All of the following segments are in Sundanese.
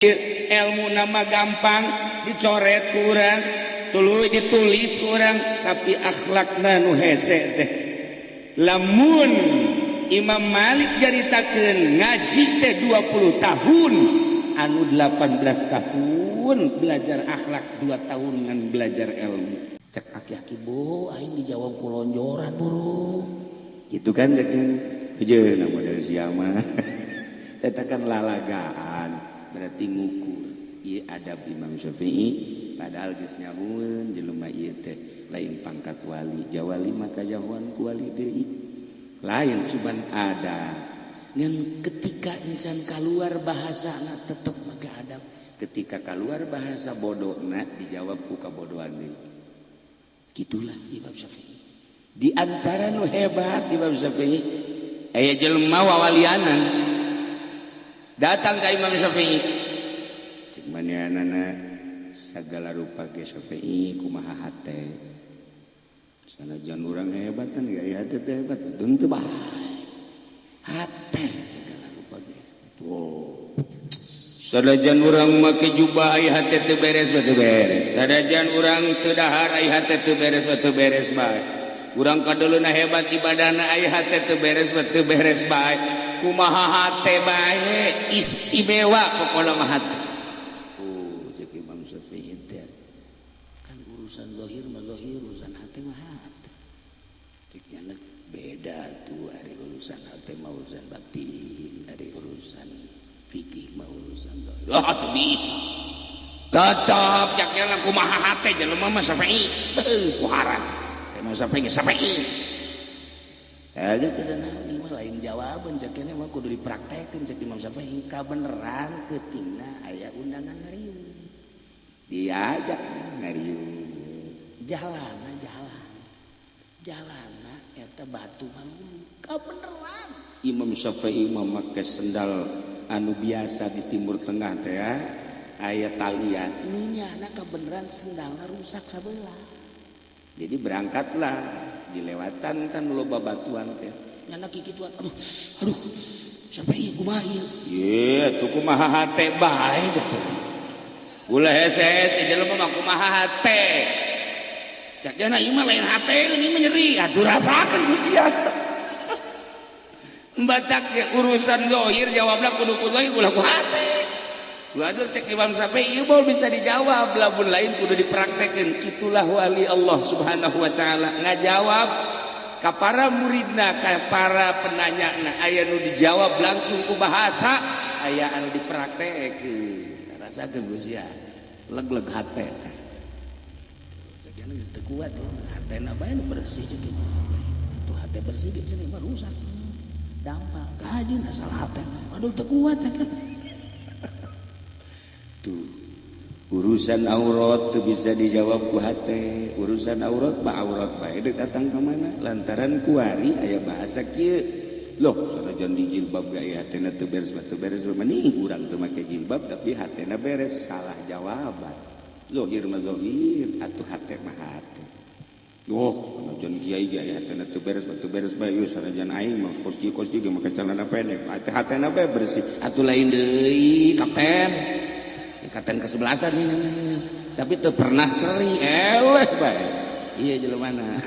ilmu nama gampang dicoret kurang tuluy ditulis kurang tapi akhlakna nu hese teh lamun Imam Malik jaritakeun ngaji teh 20 tahun anu 18 tahun belajar akhlak 2 tahun ngan belajar ilmu cek aki-aki bu aing dijawab kulonjoran buru gitu kan cek aja nama dari siapa eta kan lalagaan berarti ngukur ieu adab Imam Syafi'i padahal geus nyamun jelema ieu teh lain pangkat wali jawali maka jahuan ku wali deui lain cuman ada ngan ketika insan keluar bahasana tetep make adab ketika keluar bahasa bodohna dijawab ku kabodohan deui gitulah Imam Syafi'i di antara nu hebat Imam Syafi'i aya jelema wawalianan datang ke Imam Syafi'i cik manianana segala rupa ke Syafi'i kumaha hate sanajan urang hebat kan gak hate teh hebat tentu bae hate segala rupa ge tuh sanajan urang make jubah ai hate teu beres teu beres sanajan urang teu dahar ai hate teu beres teu beres bae urang kadeuluna hebat ibadahna ai hate teu beres bae kumaha hate bae istimewa pokona mah hate cek Imam Syafi'i teh kan urusan zahir mah zahir urusan hate mah hate cek nya beda tuh ari urusan hate mah urusan batin ari urusan fikih mah urusan zahir teu bisa tetep cek nya kumaha hate jelema mah Syafi'i kuharan Imam Syafi'i geus teu naon ieu mah lain jawaban cek keneh mah kudu dipraktekeun cek Imam Syafi'i kabeneran teutingna aya undangan ngariung diajak ngariung jalanna eta batu manggung kabeneran Imam Syafi'i mah make sendal anu biasa di Timur Tengah teh ya aya talian nu nyana kabeneran sendalna rusak sabelah jadi berangkatlah dilewatan kan loba batuan teh nyana kikituan aduh Syafi'i kumaha ieu ye tuh kumaha hate bae cenah ulah hese jelema mah kumaha hate cak dana ieu mah lain hate ieu mah nyeri atuh rasakeun ku sia batak ge urusan zahir jawabna kudu ku zahir ulah ku hate waduh cek Imam Syafi'i ieu mah bisa dijawab lamun lain kudu dipraktekeun kitulah wali Allah Subhanahu wa taala ngajawab ka para muridna ka para penanyana aya nu dijawab langsung ku bahasa aya anu dipraktekeun rasakeun Gus ya leg-leg hate cek anu geus teu kuat hatena bae nu bersih cek itu hate bersih ge cenah mah rusak gampang kaji asal hate aduh teu kuat cek tuh urusan aurat tuh bisa dijawab ku hate urusan aurat mah aurat bae deuk datang ka mana lantaran kuari aya bahasa kieu loh sanajan di jilbab ge aya hatena teu beres mending urang teu make jilbab tapi hatena beres salah jawaban zahir mah zahir atuh hate mah hate loh sanajan kiai ge aya hatena teu beres bae yo sanajan aing mah kos ge make celana pendek hatena bae bersih atuh lain deui kapten ikatan kesebelasan ini tapi teu pernah seri eleh bae iya jelemana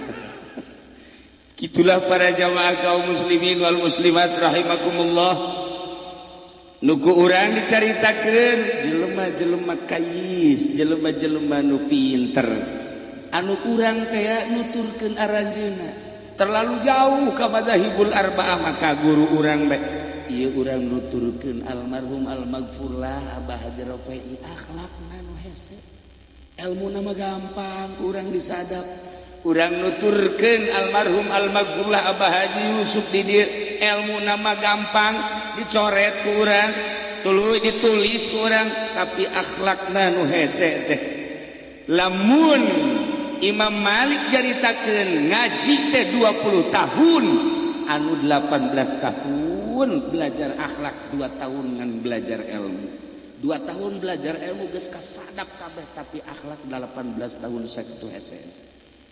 gitulah para jamaah kaum muslimin wal muslimat rahimakumullah nuku urang dicaritakeun jelema-jelema kayis jelema-jelema nu pinter anu urang teh nuturkeun aranjeunna terlalu jauh ka madzhabul arba'ah maka guru urang bae ieu urang nuturkeun almarhum almaghfurlah Abah Haji Rafi'i akhlakna nu hese ilmuna mah gampang urang disadap urang nuturkeun almarhum almaghfurlah Abah Haji Yusuf di dieu ilmuna mah gampang dicoret ku urang tuluy ditulis ku urang tapi akhlakna nu hese teh lamun Imam Malik jaritakeun ngaji teh 20 tahun anu 18 tahun belajar akhlak 2 tahun ngan belajar ilmu 2 tahun belajar ilmu geus kasadap kabeh tapi akhlak 18 tahun sakitu hese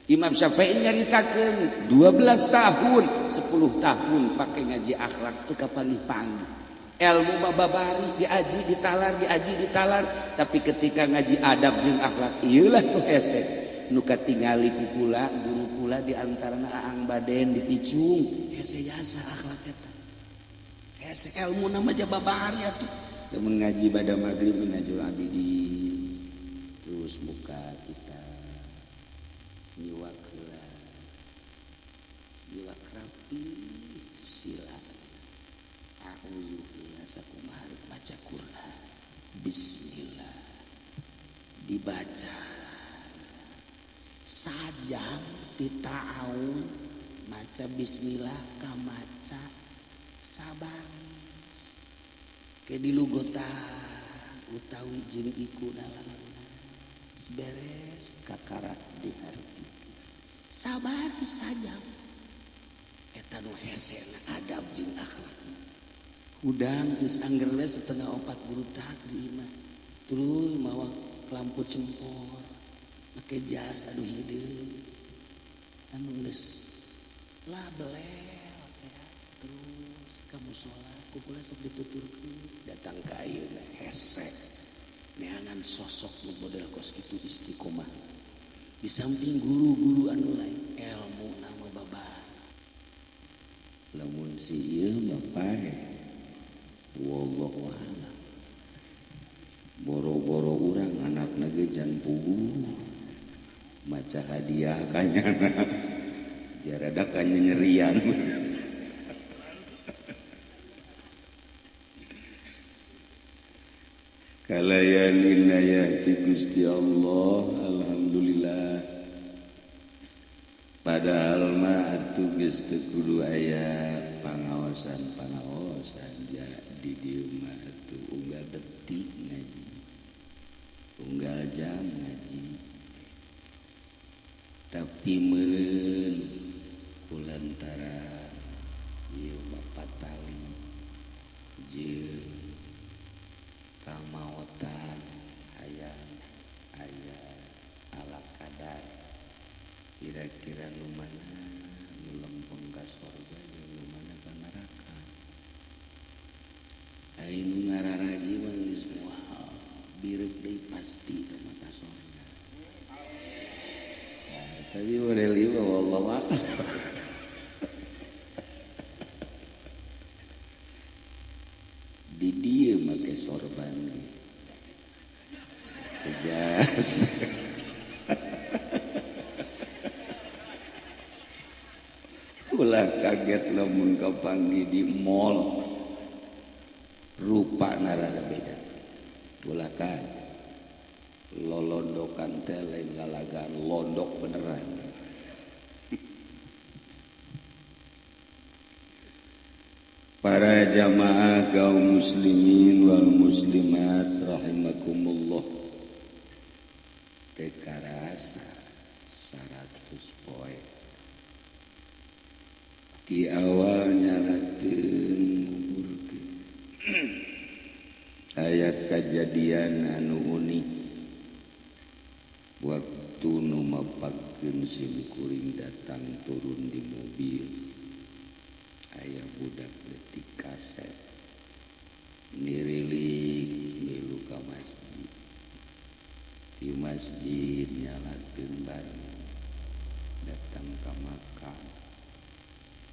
Imam Syafi'i nyaritakeun 12 tahun 10 tahun pake ngaji akhlak teu kapanggih-panggih ilmu bababari diaji ditalar tapi ketika ngaji adab jeung akhlak ieulah nu hese nu katingali ku kula guru kula di antarana aang baden di Picung hese jasa akhlak eta hese ilmu nama aja bababari atuh lamun ngaji bada magrib minajul abidin terus buka kita nyiwak heula nyiwak rapi sila sakumaha baca Quran bismillah dibaca sajam titaun maca bismillah ka maca sabar ke dilugota utawi jeung iku dalam beres kakara diharti sabar sajam eta nu hesena adab jeung akhlak udang geus anggerna setengah 4 burutak di imah terus mawa lampu cempor make jas aduh hideung anu geus label terus kamu sholat kukula sok dituturkeun datang ka ayeuna hese neangan sosok nu model kos kitu istiqomah di samping guru-guru anu lain ilmu nama babah lamun si ieu bapak wallahu a'lam boro-boro urang anakna ge jan pugu maca hadiah kanyana jarada kanyerian kalayan inayati Gusti Allah alhamdulillah padahal mah atuh geus teu kudu aya pangaosan di dieu mah atuh unggal detik ngaji unggal jam ngaji tapi meureun kulantaran ieu mah patali jeung kamaotan aya ala kadar kira-kira nu mana nu lempeng ka surga jeung nu mana ka neraka aing ngararaji mah geus moal birek deui pasti ka mata surga tapi model ieu mah wallahu a'lam di dieu make sorban jas ulah kaget lamun kapanggih di mall rupa narada beda ulah kan lolondokan teh lain ngalagaan londok beneran para jamaah kaum muslimin wal muslimat rahimakumullah tekarasa 100 poin di awal nyalakeun nguburkeun ayat kejadian anu unik waktu nu mapagkeun sim kuring datang turun di mobil aya budak leutik kaset nirilik milu ka masjid di masjid nyalakeun bareng datang ka makam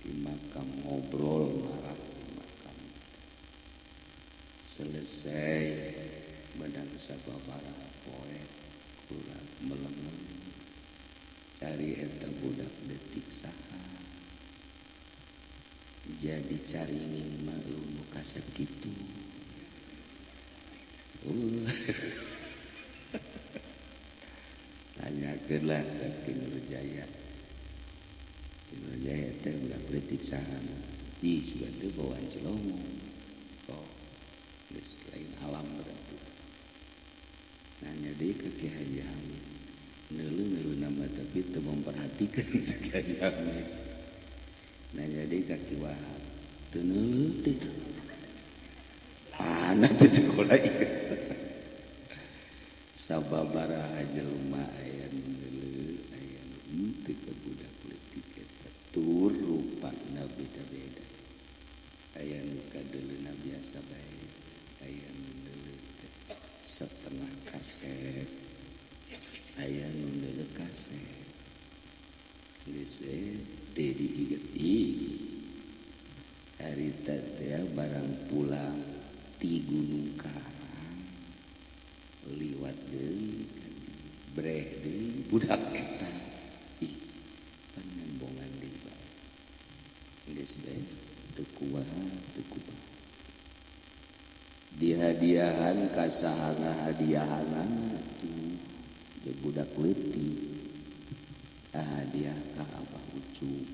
di makam ngobrol marah di makam selesai badan sababaraha poe kurang melengem cari eta budak leutik saha jadi caringin mah ilmu kasep gitu tanyakeun lah ka Nurjaya teh budak leutik saha di sudah teu bawaan Cilomo oh geus lain alam berarti nanya deui ka Ki Haji Hamid neuleuh nama tapi teu memperhatikan si Ki Haji Hamid nanya deui ka Ki Wahab teu neuleuh deui anak teh sekolah ieu sababaraha jelema aya nu neuleuh aya nu teu ka budak leutik eta tur rupana beda-beda aya nu kadeulina biasa bae aya nu deuleu setengah kaset aya nu deuleu kaset geus teh diigeti harita teh barang pulang ti Gunung Karang liwat deui breh deui budak eta ih panembongan deui bae geus bae teu kumaha teu kumaha dihadiahan ka sahana hadiahanna atuh jeung budak leutik hadiah ka Abah Ucup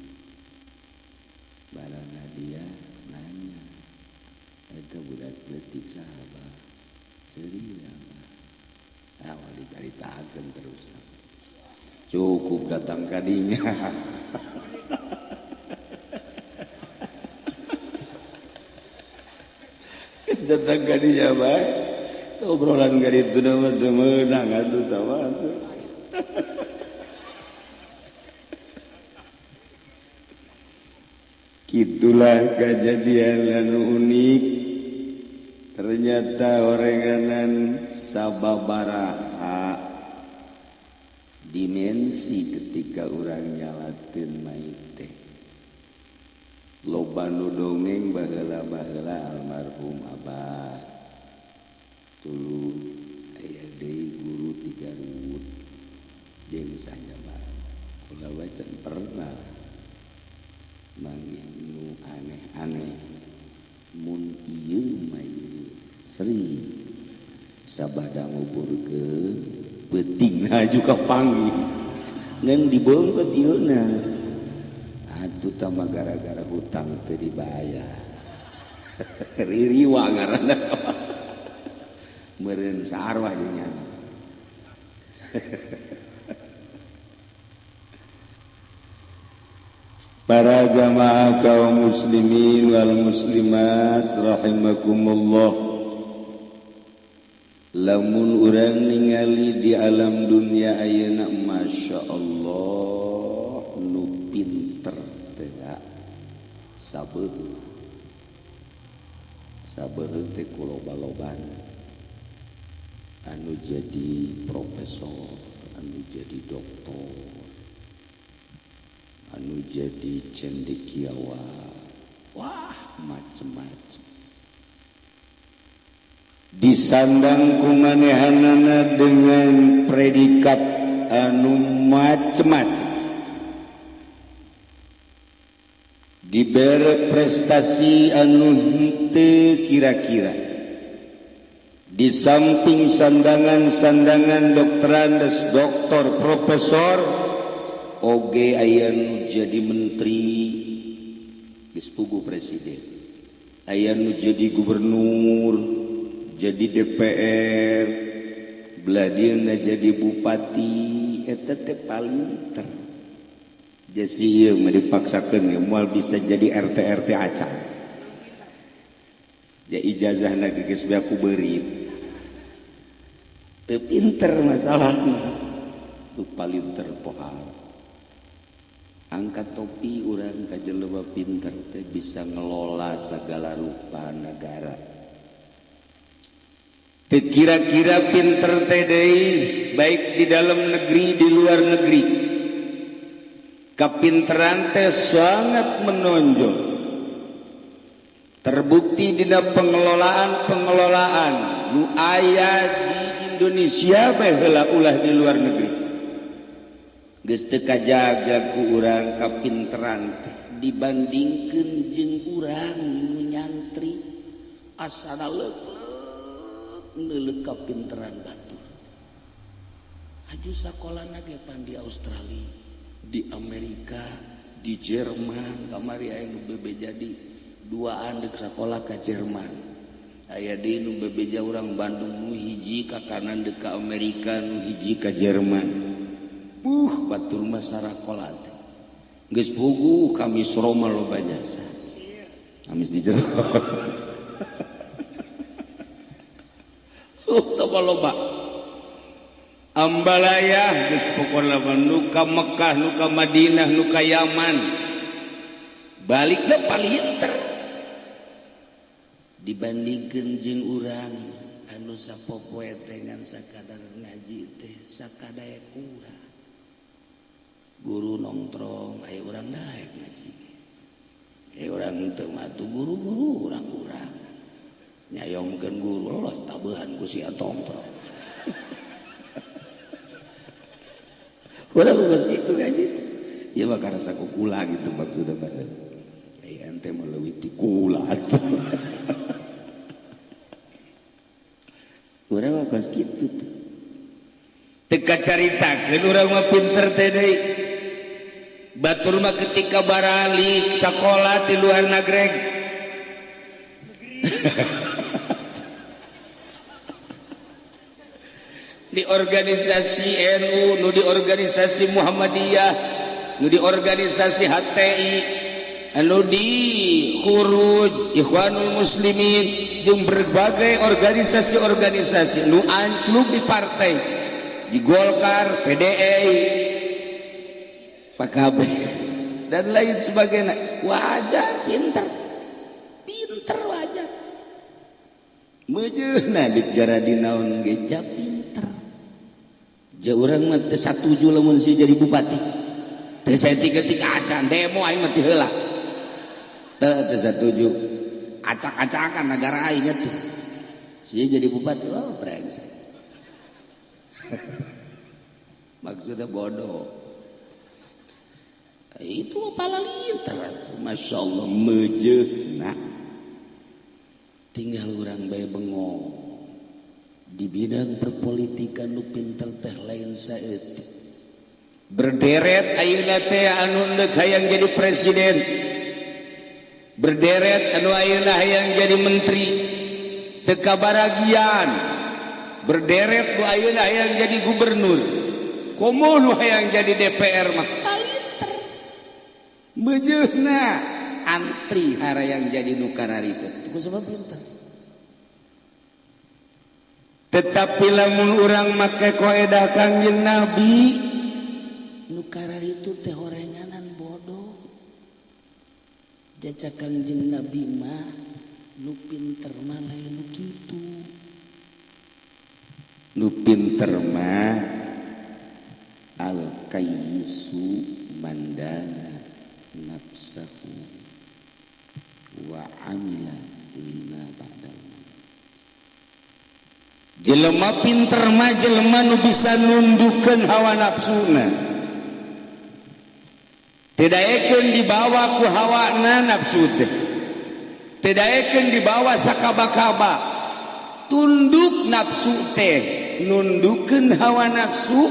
barang hadiah nanya eta budak leutik saha seueur Abah awal dicaritakeun terus cukup datang ka dinya geus datang ka dinya bae obrolan ka ditu mah teu meunang atuh tama atuh itulah kejadian anu unik ternyata orenganan sababaraha dimensi ketika urang nyalakeun mait teh loba nu dongeng baheula-baheula almarhum Abah tuluy aya deui guru di Garut jeung sanjama kula wacan pernah manggih nu aneh-aneh mun ieu mah sering sabada nguburkeun peutingna juga panggih ngan dibeungkeut ieuna atuh tah mah gara-gara hutang teu dibayar ririwa ngaranna meureun sarua nya para jamaah kaum muslimin wal muslimat rahimakumullah lamun urang ningali di alam dunia ayeuna masyaallah nu pinter teh sabeuh teh kuloba-loban anu jadi profesor anu jadi doktor anu jadi cendekiawan wah macem-macem disandang kumanehanana dengan predikat anu macem-macem dibere prestasi anu henteu kira-kira di samping sandangan-sandangan dokteran des doktor profesor oge aya nu jadi menteri geus puguh presiden aya nu jadi gubernur jadi DPR beladieuna jadi bupati eta teh palinter jadi ieu mah dipaksakeun moal bisa jadi RT acan ja ijazahna geus bae ku beurit teu pinter masalahna tu palinter pohar angkat topi urang ka jelema pinter teh bisa ngelola segala rupa negara teu kira-kira pinter teh deui baik di dalam negeri di luar negeri kapinteran teh sangat menonjol terbukti dina pengelolaan nu aya di Indonesia bae heula ulah di luar negeri geus teu kajaga ku urang kapinteran teh dibandingkeun jeung urang nu nyantri asana leuk neuleuk kapinteran batur aju sakolana ge pan di Australia di Amerika di Jerman kamari aya nu bebeja di duaan deuk sakola ka Jerman aya deui nu bebeja urang Bandung nu hiji ka kanan deuk ka Amerika nu hiji ka Jerman batur mah sarakola teh geus puguh Kamis Roma loba jasa Kamis di jero loba ambalaya geus pokona nu ka Mekah nu ka Madinah nu ka Yaman balikna palinter dibandingkeun jeung urang anu sapopoe teh ngan sakadar ngaji teh sakadaya kurang guru nongkrong aya urang daek ngaji aya urang teu matu guru-guru urang-urang nyayongkeun guru lolos tabehan ku sia tongkrong urang geus kitu ngaji ieu mah karasa kukula gitu maksudna bae aya ente mah leuwih ti kula urang mah geus kitu teu kacaritakeun urang mah pinter teh deui batur mah ketika baralik sakola di luar negeri di organisasi NU nu di organisasi Muhammadiyah nu di organisasi HTI anu di Khuruj Ikhwanul Muslimin jeung berbagai organisasi-organisasi nu anjlug di partai di Golkar, PDI, PKB dan lain sebagainya wajar pinter wajar mejeuna dijara dinaon ge ja pinter ja urang mah teu satuju lamun si jadi bupati teu saeutik-eutik acan demo aing mah teu heula teu satuju acak-acakan negara aing tuh si jadi bupati oh brengsek maksudnya bodoh itu pala linter Masya Allah mejeuna tinggal urang bae bengong di bidang perpolitikan nu pinter teh lain saeutik berderet ayeuna teh anu neuk hayang jadi presiden berderet anu ayeuna hayang jadi menteri teu kabaragian berderet nu ayeuna hayang jadi gubernur komo nu hayang jadi DPR mah mejeuna antri harayang jadi nu kararita ku sabab pinter tetapi lamun urang make kaedah Kangjeng Nabi nu kararitu teh horenganan bodoh jaca Kangjeng Nabi mah nu pinter mah lain nu kitu nu pinter mah al kayyisu mandana nafsahu wa amila lima ba'dal jelema pinter mah jelema nu bisa nundukkeun hawa nafsuna teu daekeun dibawa ku hawana nafsu teh teu daekeun dibawa sakaba-kaba tunduk nafsu teh nundukkeun hawa nafsu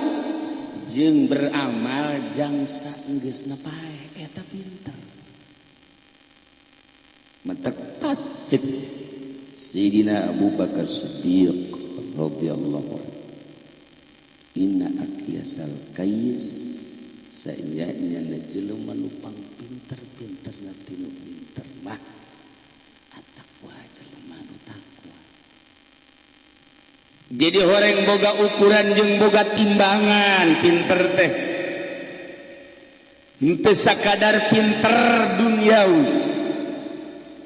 jeung beramal jangsa enggeusna pae eta pinter mentek pas cek Sayyidina Abu Bakar Siddiq radhiyallahu anhu inna aqyasal kais saenyana jelema nu pang pinter-pinter na tinu pinter mah at-taqwa jelema nu takwa jadi horeng boga ukuran jeung boga timbangan pinter teh henteu sakadar pinter duniawi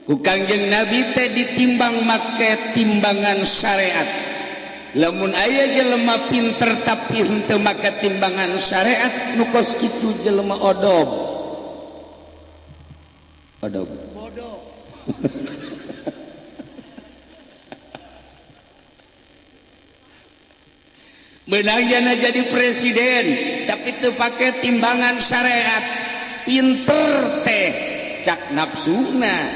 ku Kangjeng Nabi teh ditimbang make timbangan syariat lamun aya jelema pinter tapi henteu make timbangan syariat nu kos kitu jelema odob bodoh menangnya jadi presiden tapi teu pake timbangan syariat pinter teh cak nafsuna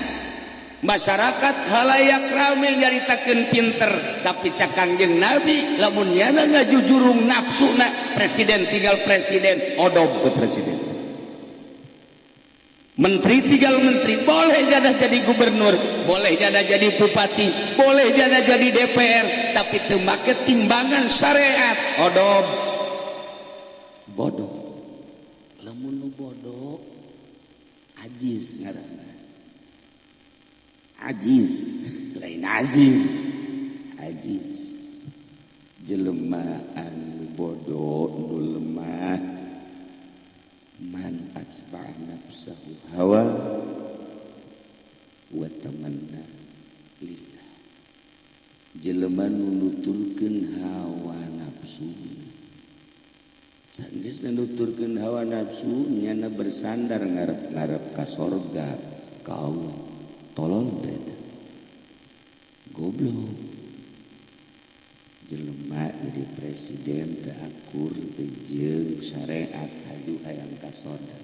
masyarakat halayak rame nyaritakeun pinter tapi cak Kangjeng Nabi lamun nyana ngajujurung nafsuna presiden tinggal presiden odob ke presiden menteri tinggal menteri boleh jadah jadi gubernur boleh jadah jadi bupati boleh jadah jadi DPR tapi teu make timbangan syariat odob bodoh lamun nu bodoh ajiz ngaranna ajiz lain aziz ajiz jelema anu bodoh nu lemah man atsba nafsahu hawa wa tamanna lillah jelema nu nuturkeun hawa nafsu. Sanggeus nuturkeun hawa nafsu nyana bersandar ngarep-ngarep ka sorga ka Allah. Tolong teh goblok. Jelema jadi presiden teu akur teu jeung syariat haju hayang ka sorga.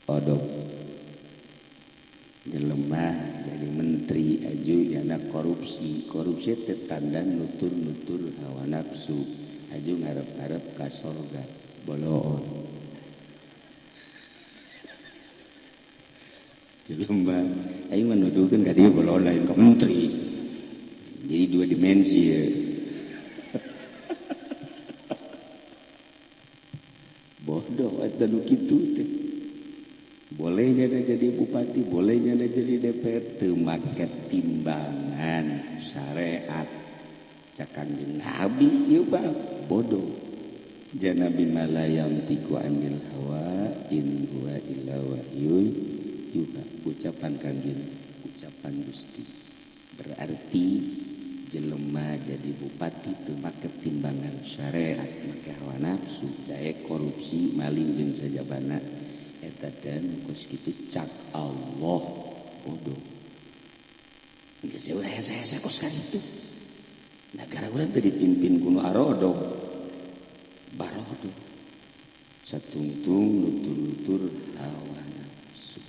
Odok jelema jadi menteri aju yana korupsi teh tanda nutur hawa nafsu aju ngarep-ngarep ka sorga boloon. Jelema aing mah nuduhkeun ka dieu boloon lain ka menteri. Jadi dua dimensi ya. Bodoh eta nu kitu teh. Bolehnya jadi bupati, bolehnya jadi DPR, teu make timbangan syariat. Cakan jeung Nabi ieu bang bodoh. Janabi malayam tiku anil hawa in huwa illa wahyu yuha. Ucapan kangjeng, ucapan Gusti. Berarti jelema jadi bupati teu make timbangan syariat, make hawa nafsu, daek korupsi, maling jeung sajabana. Eta teh kos kitu cak Allah bodoh. Geus ulah hese-hese kos ka ditu. Negara urang teh dipimpin ku nu arodo. Barodo. Satungtung nutur-nutur hawa nafsu.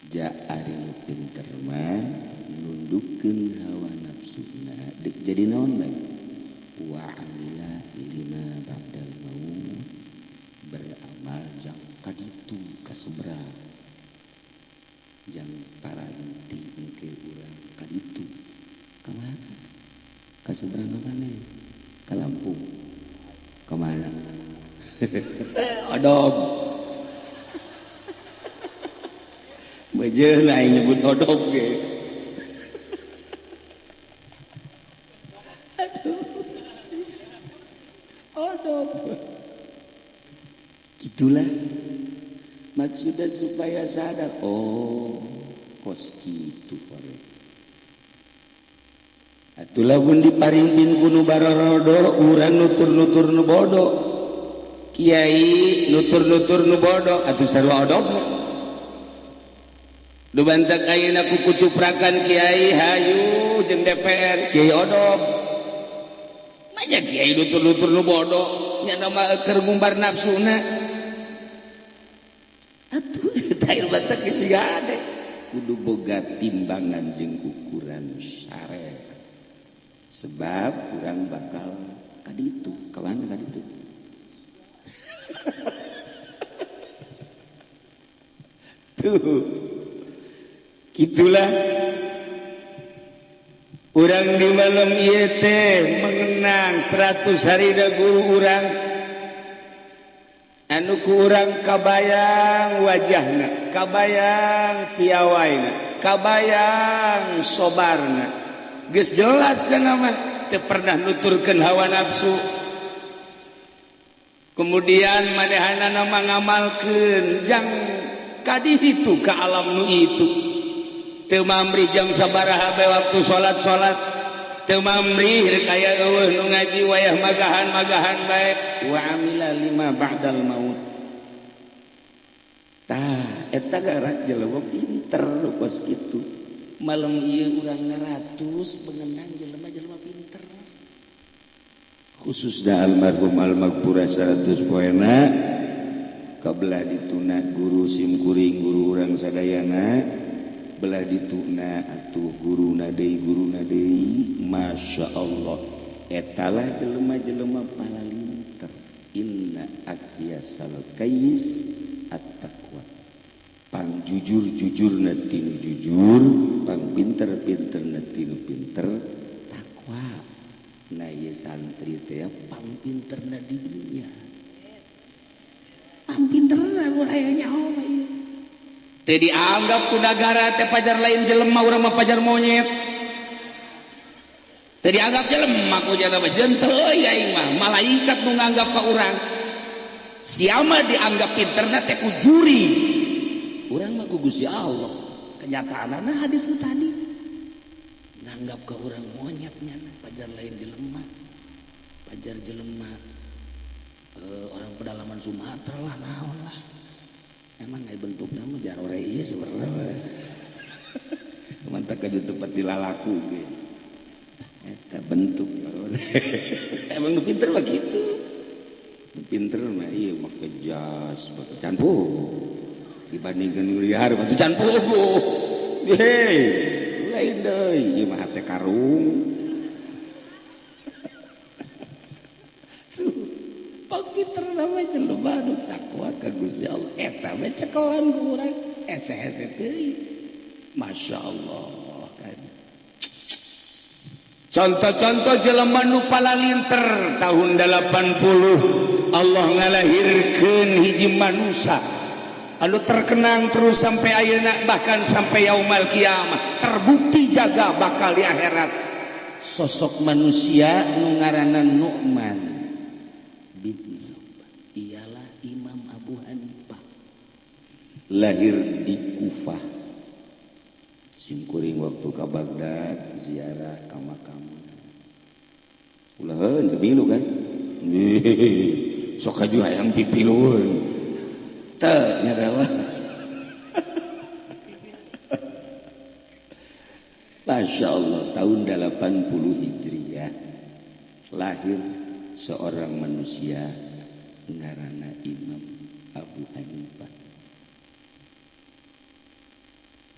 Ja ari nu pinter mah nundukkeun hawa nafsuna. Jadi naon bae? Wa amila lima ba'dal maut. Beramal jang kaditu kaseberang jang paranti engke urang kaditu kamana kaseberang kana ka Lampung kamana odog bejeun aing nyebut odog ge odog. Itulah maksudnya supaya sadar. Oh, kos kitu korek. Atulah pun diparingkeun ku nu barorodo, urang nutur-nutur nu bodoh. Kiai nutur-nutur nu bodoh, atuh sarua odogna. Nu bantak ayeuna ku kucuprakan kiai hayu jeung DPR, kiai odog. Manya kiai nutur-nutur nu bodoh, nya mah keur ngumbar nafsuna. Tair batak geus gade kudu boga timbangan jeung ukuran syariat sebab urang bakal kaditu kawan kaditu tuh gitulah urang di malam ieu teh mengenang 100 hari da guru urang anu ku urang kabayang wajahna, kabayang piawaina, kabayang sobarna. Geus jelas kana mah teu pernah nuturkeun hawa nafsu. Kemudian manehana mah ngamalkeun jang kaditu ka alam nu itu. Teu mamri jang sabaraha bae waktu salat. Teu mamri rek aya eueuh nu ngaji wayah magahan bae wa amila lima ba'dal maut. Tah eta garak jelema pinter kos kitu. Malam ieu urang 100 pengenang jelema-jelema pinter. Khususna almarhum almaghfurah 100 poena kabelah dituna guru simkuring guru urang sadayana belah dituna atuh guruna deui masya Allah etalah jelema-jelema palalinter inna aqyasal qais at-taqwa pang jujur-jujurna tinu jujur pang pinter-pinterna tinu pinter takwa nah ieu santri teh pang pinterna di dunia pang pinterna mun aya nyaho mah ieu teu dianggap ku nagara teh pajar lain jelema urang mah pajar monyet. Teu dianggap jelema ku nya mah jentel euy aing mah malaikat nu nganggap ka urang. Sia mah dianggap pinterna teh ku juri. Urang mah ku Gusti Allah. Kenyataanna hadis nu tadi. dianggap ke orang monyetnya pajar lain jelema pajar jelema orang pedalaman Sumatera lah naon lah emang nggak bentuknya mah jarore ieu sebenarnya mantap ke tempat dilalaku gitu eta bentuk emang nu pinter mah gitu nu pinter mah ieu make jas make can pugu dibandingkeun liar mah can pugu hei lain deui ieu mah teh karung pinter nama jelema nu takwa ka Gusti Allah eta mah cekelan ku urang ese-ese teuing Masya Allah kan. Contoh-contoh jelema nu palalinter tahun 80 Allah ngalahirkeun hiji manusia anu terkenang terus sampai ayeuna bahkan sampai yaumul kiamah terbukti jaga bakal di akhirat sosok manusia nu ngaranna Nu'man bin Sabah ialah Imam Abu Hanifah lahir di Kufah simkuring waktu ke Baghdad ziarah ka makam ulaheun teu milu kan sok aju hayang pipilueun teu nyarawa Masya Allah tahun 80 Hijriah lahir seorang manusia ngaranna Imam Abu Hanifah.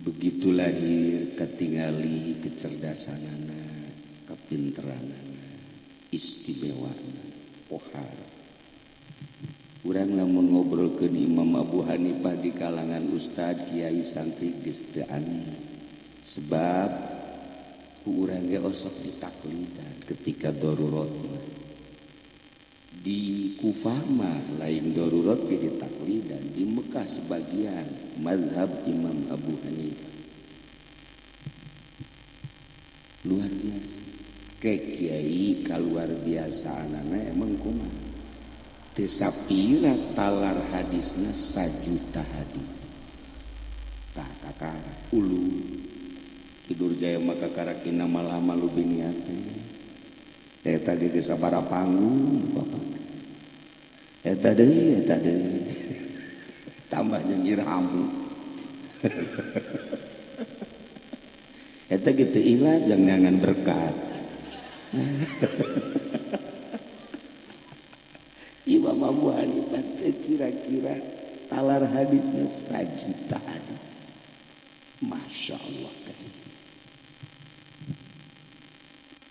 Begitu lahir ketingali kecerdasanana, kepinteranana, istimewana, pohar. Urang lamun ngobrolkeun Imam Abu Hanifah di kalangan ustad kiai santri geus teu aneh. Sebab urang ge osok ditaklidan ketika darurat. Di Kufah mah lain darurat ge ditaklidan, di Mekah sebagian mazhab Imam Abu Hanifah. Luar biasa. Ke kiai kaluar biasa anana emang kumaha? Teu sapira talar hadisna 1 juta hadis. Tah kakara ulu Kidur Jaya maka karakina malama lubiniat eta ge geus sabaraha panggung Bapak eta deui tambah jeung irhamu eta ge teu ilas jeung neangan berkat Imam Abu Hanifah kira-kira talar hadisnya 1 juta hadis Masya Allah kan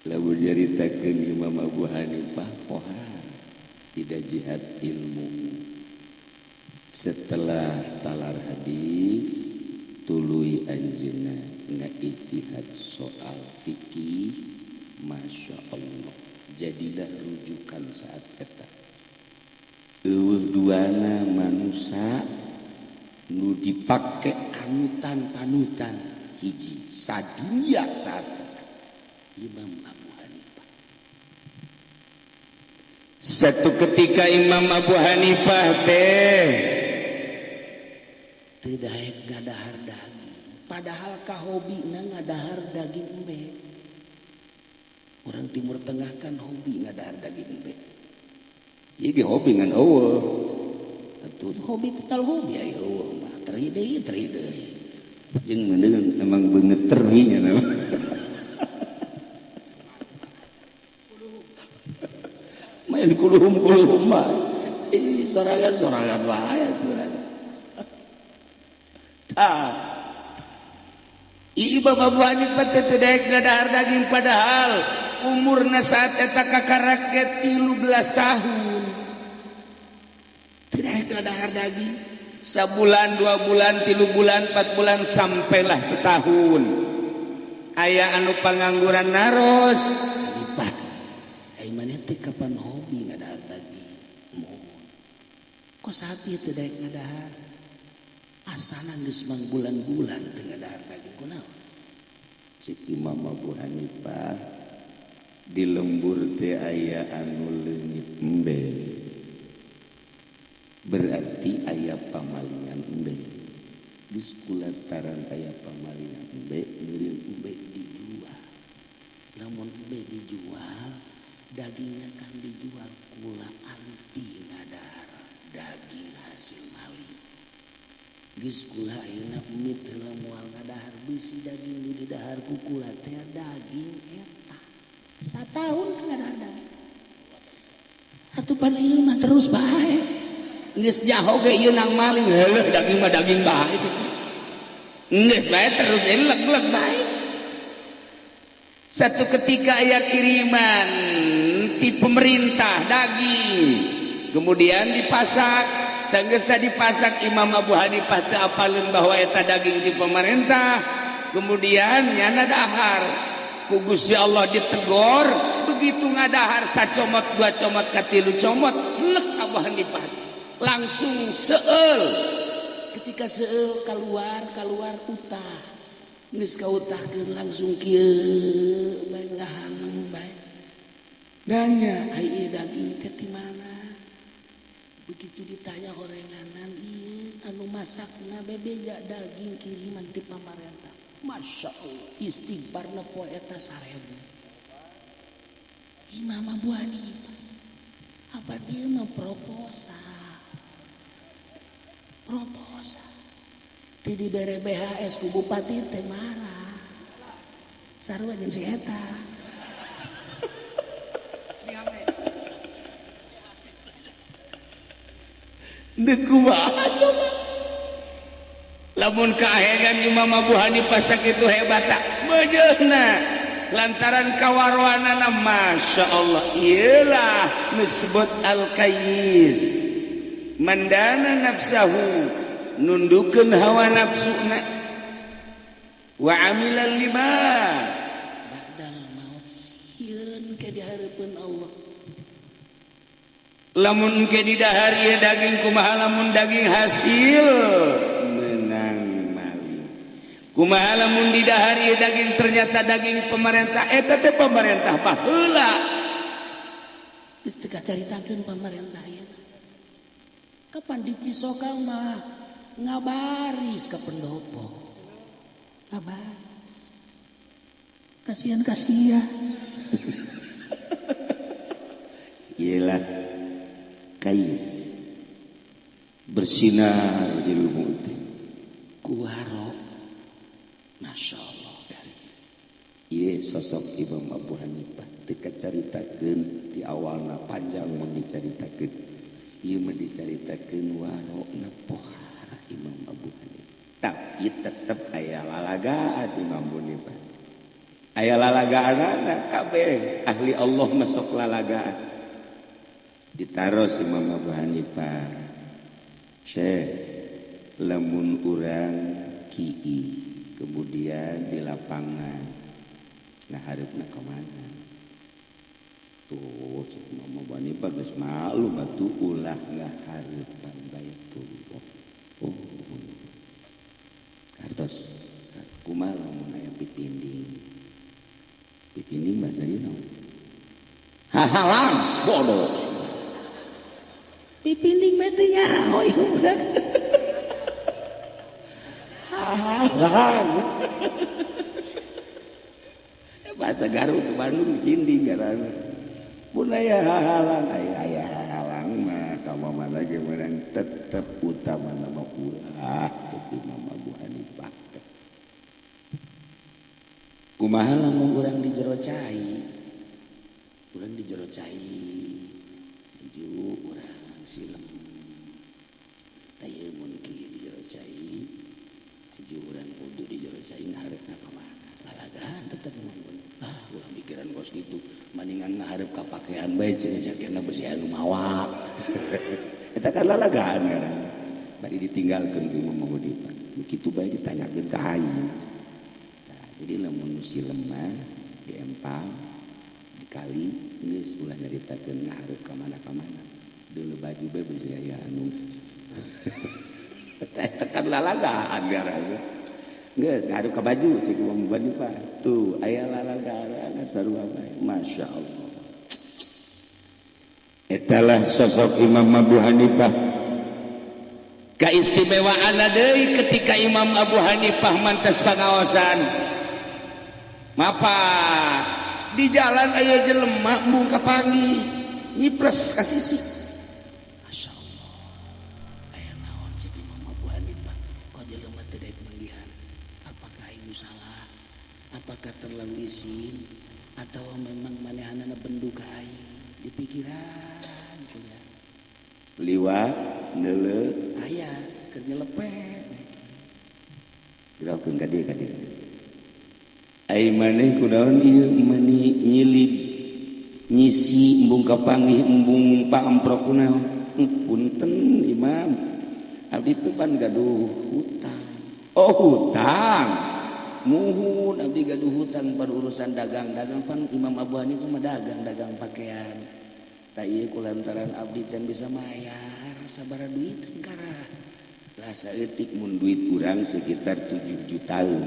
lalu jaritakeun Imam Abu Hanifah pohar tidak jihad ilmu setelah talar hadis tuluy anjeunna ngaijtihad soal fikih Masya Allah jadilah rujukan saat eta eueuh duana manusia nu dipake anutan-panutan hiji sadunya saat Imam Abu Hanifah. Satu ketika Imam Abu Hanifah teh teu daek ngadahar daging, padahal ka hobina ngadahar daging embe. Orang Timur Tengah kan hobi ngadahar daging embe. Ieu ge hobi ngan eueuh. Atuh hobi tinggal hobi aya eueuh mah teri deui. Jeung ngeundeun emang beungeut teri nya nama. Main kulum mah ini sorangan wae aturan. Tah Imam Abu Hanifah teh daek ngadahar daging padahal umurna saat eta kakarak ge 13 tahun. Teu daek ngadahar daging sabulan 2 bulan 3 bulan 4 bulan sampailah setahun. Aya anu pangangguran naros lipat. Ai maneh teh kapan hobi ngadahar daging? Mohon. Kok saat ieu teu daek ngadahar? Asana geus mang bulan-bulan teu ngadahar daging kunaon? Cik Imam Abu Hanifah di lembur teh aya anu leungit embe. Berarti aya pamalingan embe. Geus kulantaran aya pamalingan embe, ngeureun embe dijual. namun dijual dagingnya kan dijual kula anti ngadar daging hasil maling geus kula ayeuna mit heula moal ngadahar bisi daging di dahar ku kula teh daging eta satahun ngadahar daging atupan ieu mah terus bae geus jaho ge ieu nang maling heuh daging mah daging bae itu geus bae terus leg-leg bae. Satu ketika aya kiriman ti pemerintah daging kemudian dipasak sanggeus dipasak Imam Abu Hanifah teu apaleun bahwa eta daging ti pemerintah kemudian nyana dahar ku Gusti Allah ditegor begitu ngadahar sacomot dua comot katilu comot lek Abu Hanifah langsung seueul ketika seueul keluar utah geus kautahkeun langsung kieu bae ngahaneng bae danya ieu daging teh ti mana begitu ditanya horenganan ieu anu masakna bebeja daging kiriman ti pamarentah masyaallah istighfarna poe eta 1000 Imam Abu Hanifah apa dia mah proposal ti dibere BHS ku bupati teh marah sarua jeung si eta deuk kumaha coba lamun kaahegan Imam Abu Hanifah sakitu hebata bejeuna lantaran kawarwanana masyaallah ieulah disebut al-qayyis mandana nafsahu nundukeun hawa nafsuna wa amilal lima badal maut sieun ke dihareupeun Allah lamun ke didahar ieu daging kumaha lamun daging hasil menang maling kumaha lamun didahar ieu daging ternyata daging pemerintah eta teh pemerintah baheula geus teu kacaritakeun pemerintah ieu kapan di Cisokang mah ngabaris ke pendopo ngabaris kasihan iyalah kais bersinar di lumut kuaro masyaallah dari ieu sosok Imam Abu Hanifah teu kacaritakeun ti awalna panjang mun dicaritakeun ieu mah dicaritakeun warona poha Imam Abu Hanifah tapi tetep aya lalagaan Imam Abu Hanifah aya lalagaanna kabeh ahli Allah masuk lalagaan ditaros Imam Abu Hanifah Syekh lamun urang ki'i kemudian di lapangan nah hareupeuna ka mana tuh Imam Abu Hanifah geus malu batu ulah ngahareupan Baitullah oh kartos kumaha lamun aya pipinding bahasa ieu naon hahalang bodoh pipinding mah teh nyaho ieu budak hahalang bahasa Garut Bandung pipinding ngaranna mun aya hahalang aya hahalang mah kamana lagi menang tetep utama nama ulah ceuk Imam Abu Hanifah kumaha lamun urang di jero cai menuju urang silem teh mun kieu di jero cai menuju urang wudu di jero cai ngahareupna ka mana lalagaan tetep lah urang pikiran kos gitu mendingan ngahareup ka pakaian bae cenah jakena besi anu mawak eta kan lalagaan ngaran bari ditinggalkeun ku Imam Abu Hanifah kitu bae ditanyakeun ka hayang jadi lamun silem mah diempang dikali geus ulah nyaritakeun ngahareup ka mana deuleu baju bae besi aya anu eta kan lalagaan ngaranna geus ngahareup ka baju ceuk Imam Abu Hanifah tuh aya lalagaan sarua bae masyaallah etalah sosok Imam Abu Hanifah kaistimewaanna deui ketika Imam Abu Hanifah mantes pangaosan mapa di jalan aya jelema embung kapangi nyipres ka sisi. Masya Allah. Aya naon cik Imam Abu Hanifah kok jelema teu daek manggihan. Apakah ibu salah? Apakah terlalu isin atau memang manehanana bendu ka aing di pikiran punya. Liwat neuleuh Aya keur nyelepet. Gerakeun ka dieu ka dieu. Ai maneh kunaon ieu mani nyilip nyisi embung kapanggih embung paamprok kunaon. Punten Imam. Abdi teh pan gaduh hutang. Oh hutang. Muhun abdi gaduh hutang pada urusan dagang-dagang pan Imam Abu Hanifah mah dagang pakaian. Ta ieu kulantaran abdi can bisa mayar sabaraha duit engkara. Lah saeutik mun duit urang sekitar 7 jutaan.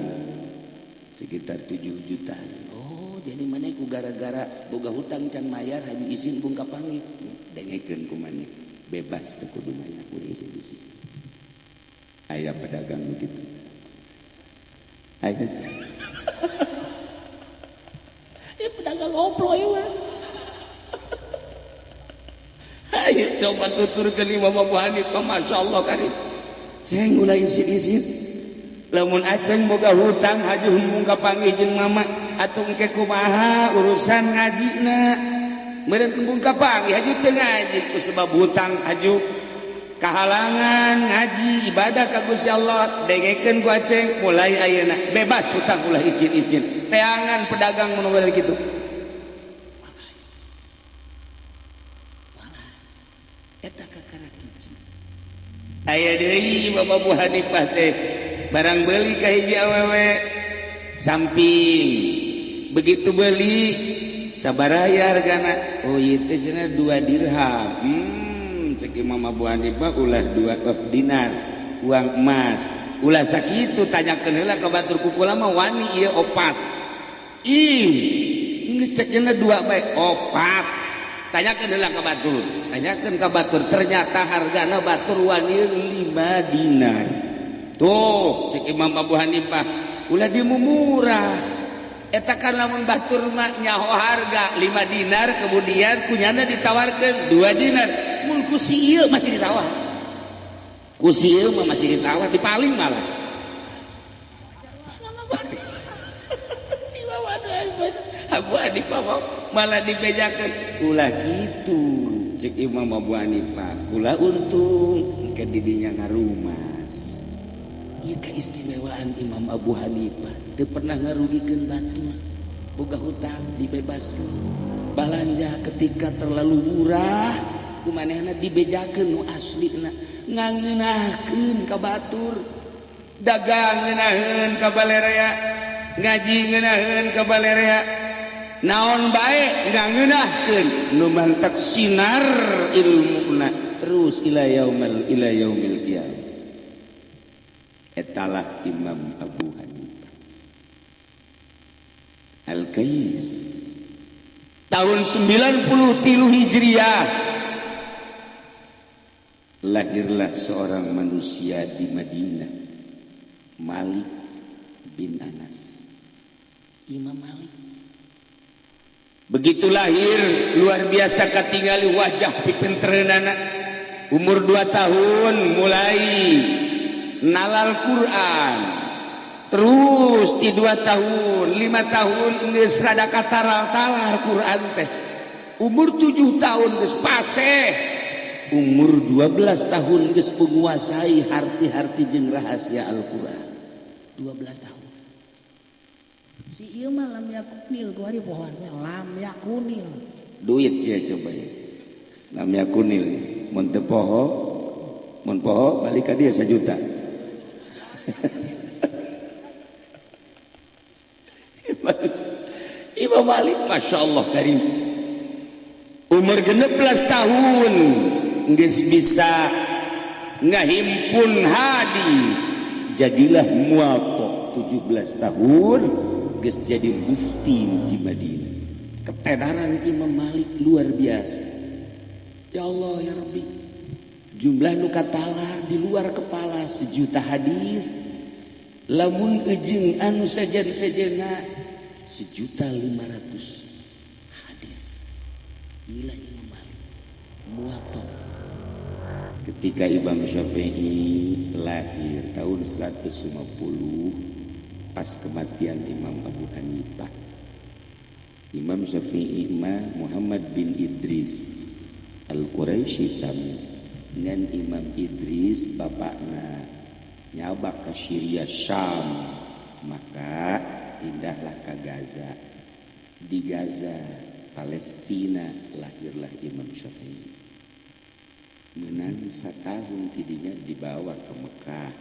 Sekitar 7 jutaan. Oh, jadi maneh ku gara-gara boga hutang can mayar hayu isin bung kapanggih. Dengekeun ku maneh. Bebas teu kudu mayar kudu isin-isin. Aya pedagang begitu. Aya. Pedagang oplo ya mah. Ayo coba tuturkeun Imam Abu Hanifah masyaallah karim. Ceng ulah isin-isin. Lamun aceng boga hutang haju hembung kapanggih jeung mama atuh engke kumaha urusan ngajina. Meureun hembung kapanggih haju teu ngaji ku sebab hutang haju kahalangan ngaji ibadah ka Gusti Allah. Dengekeun ku aceng mulai ayeuna bebas hutang ulah isin-isin. Teangan pedagang mun balik kitu. Eta kakaraki. Aya deui Imam Abu Hanifah teh barang beli ka hiji awewe samping begitu beli sabaraha hargana. Oh ieu teh cenah 2 dirham. Cek Imam Abu Hanifah ulah 2 dinar uang emas. Ulah sakitu tanyakeun heula ka batur kukula mah wani ieu 4. Geus cek cenah 2 bae 4. Tanyakeun heula ka batur. Tanyakeun ka batur ternyata hargana batur wani 5 dinar. Tuh cek Imam Abu Hanifah ulah dia murah. Eta kan lamun batur mah nyaho harga 5 dinar kemudian kunyana ditawarkeun 2 dinar. Mun ku si ieu masih ditawar. Ku si ieu mah masih ditawar dipaling malah. Abu Hanifah malah dibejakeun ulah kitu cek Imam Abu Hanifah kula untung ke didinya ngarumas. Ieu keistimewaan Imam Abu Hanifah teu pernah ngarugikeun batur. Boga hutang dibebaskeun. Balanja ketika terlalu murah kumanehna dibejakeun nu aslina. Ngangeunahkeun ka batur. Dagang ngeunaheun ka balerea, ngaji ngeunaheun ka balerea. Naon bae ngangeunahkeun nu mantak sinar ilmuna terus ila yaumil qiyamah. Etalah Imam Abu Hanifah Al-Qais tahun 93 Hijriah lahirlah seorang manusia di Madinah, Malik bin Anas. Imam Malik begitu lahir luar biasa katingali wajah pipentreunana. Umur 2 tahun mulai nalal Quran. Terus di 2 tahun 5 tahun geus rada kataral-talar Quran teh. Umur 7 tahun geus paseh. Umur 12 tahun geus menguasai harti-harti jeung rahasia Al-Quran. 12 tahun. Si ieu mah lam yakunil ku ari pohonnya lam yakunil. Duit ya coba ya. Lam yakunil. Mun teu poho, mun poho balik ka dia 1 juta. Imam Malik Masya Allah karim. Umur 16 tahun geus bisa ngahimpun hadis. Jadilah muwatta 17 tahun geus jadi mufti di Madinah. Ketenaran Imam Malik luar biasa. Ya Allah ya Rabbi. Jumlah nu katalar di luar kepala 1 juta hadis. Lamun ejeng anu sajen-sejena 1.500.000 gila Imam Malik Muwatta. Ketika Imam Syafi'i lahir tahun 150 pas kematian Imam Abu Hanifah. Imam Syafi'i Muhammad bin Idris Al-Quraisy sami dengan Imam Idris bapakna nyabak ke Syria Syam, maka pindahlah ke Gaza. Di Gaza Palestina lahirlah Imam Syafi'i. Menang setahun tidinya dibawa ke Mekah,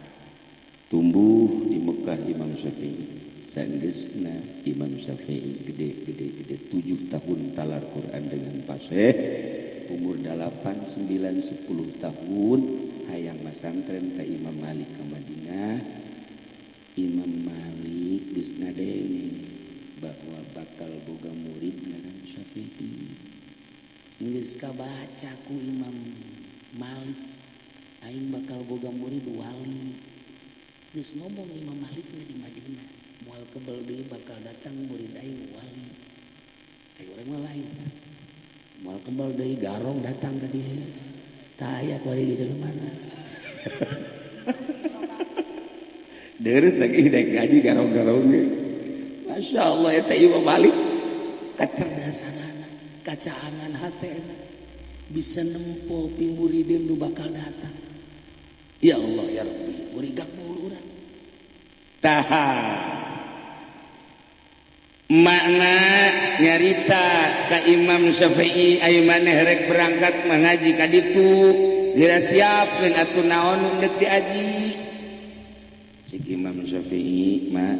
tumbuh di Mekah Imam Syafi'i. Sanggeusna Imam Syafi'i gede 7 tahun talar Quran dengan fasih. Umur 8, 9, 10 tahun hayang masantren ke Imam Malik ke Madinah. Imam Malik geus ngadenge bahwa bakal boga murid dengan Syafi'i. Geus kabaca ku Imam Malik aing bakal boga murid wali. Geus ngomong Imam Maliknya di Madinah, moal kebal deui bakal datang murid aing wali. Saya urang mah lain. Moal kebal deui garong datang ka dieu. Tah aya kuari gitu mana. Deres lagi dek ngaji garong-garong ge. Masya Allah eta Imam Malik kacerdasan kacaangan hatena bisa nempo pi muridin nu bakal datang. Ya Allah ya Rabbi, muridak mulu urang. Taha makna nyarita ka Imam Syafi'i aya maneh rek berangkat mengaji ka ditu geura siapkeun atuh naon nu deuk diaji. Cik Imam Syafi'i mah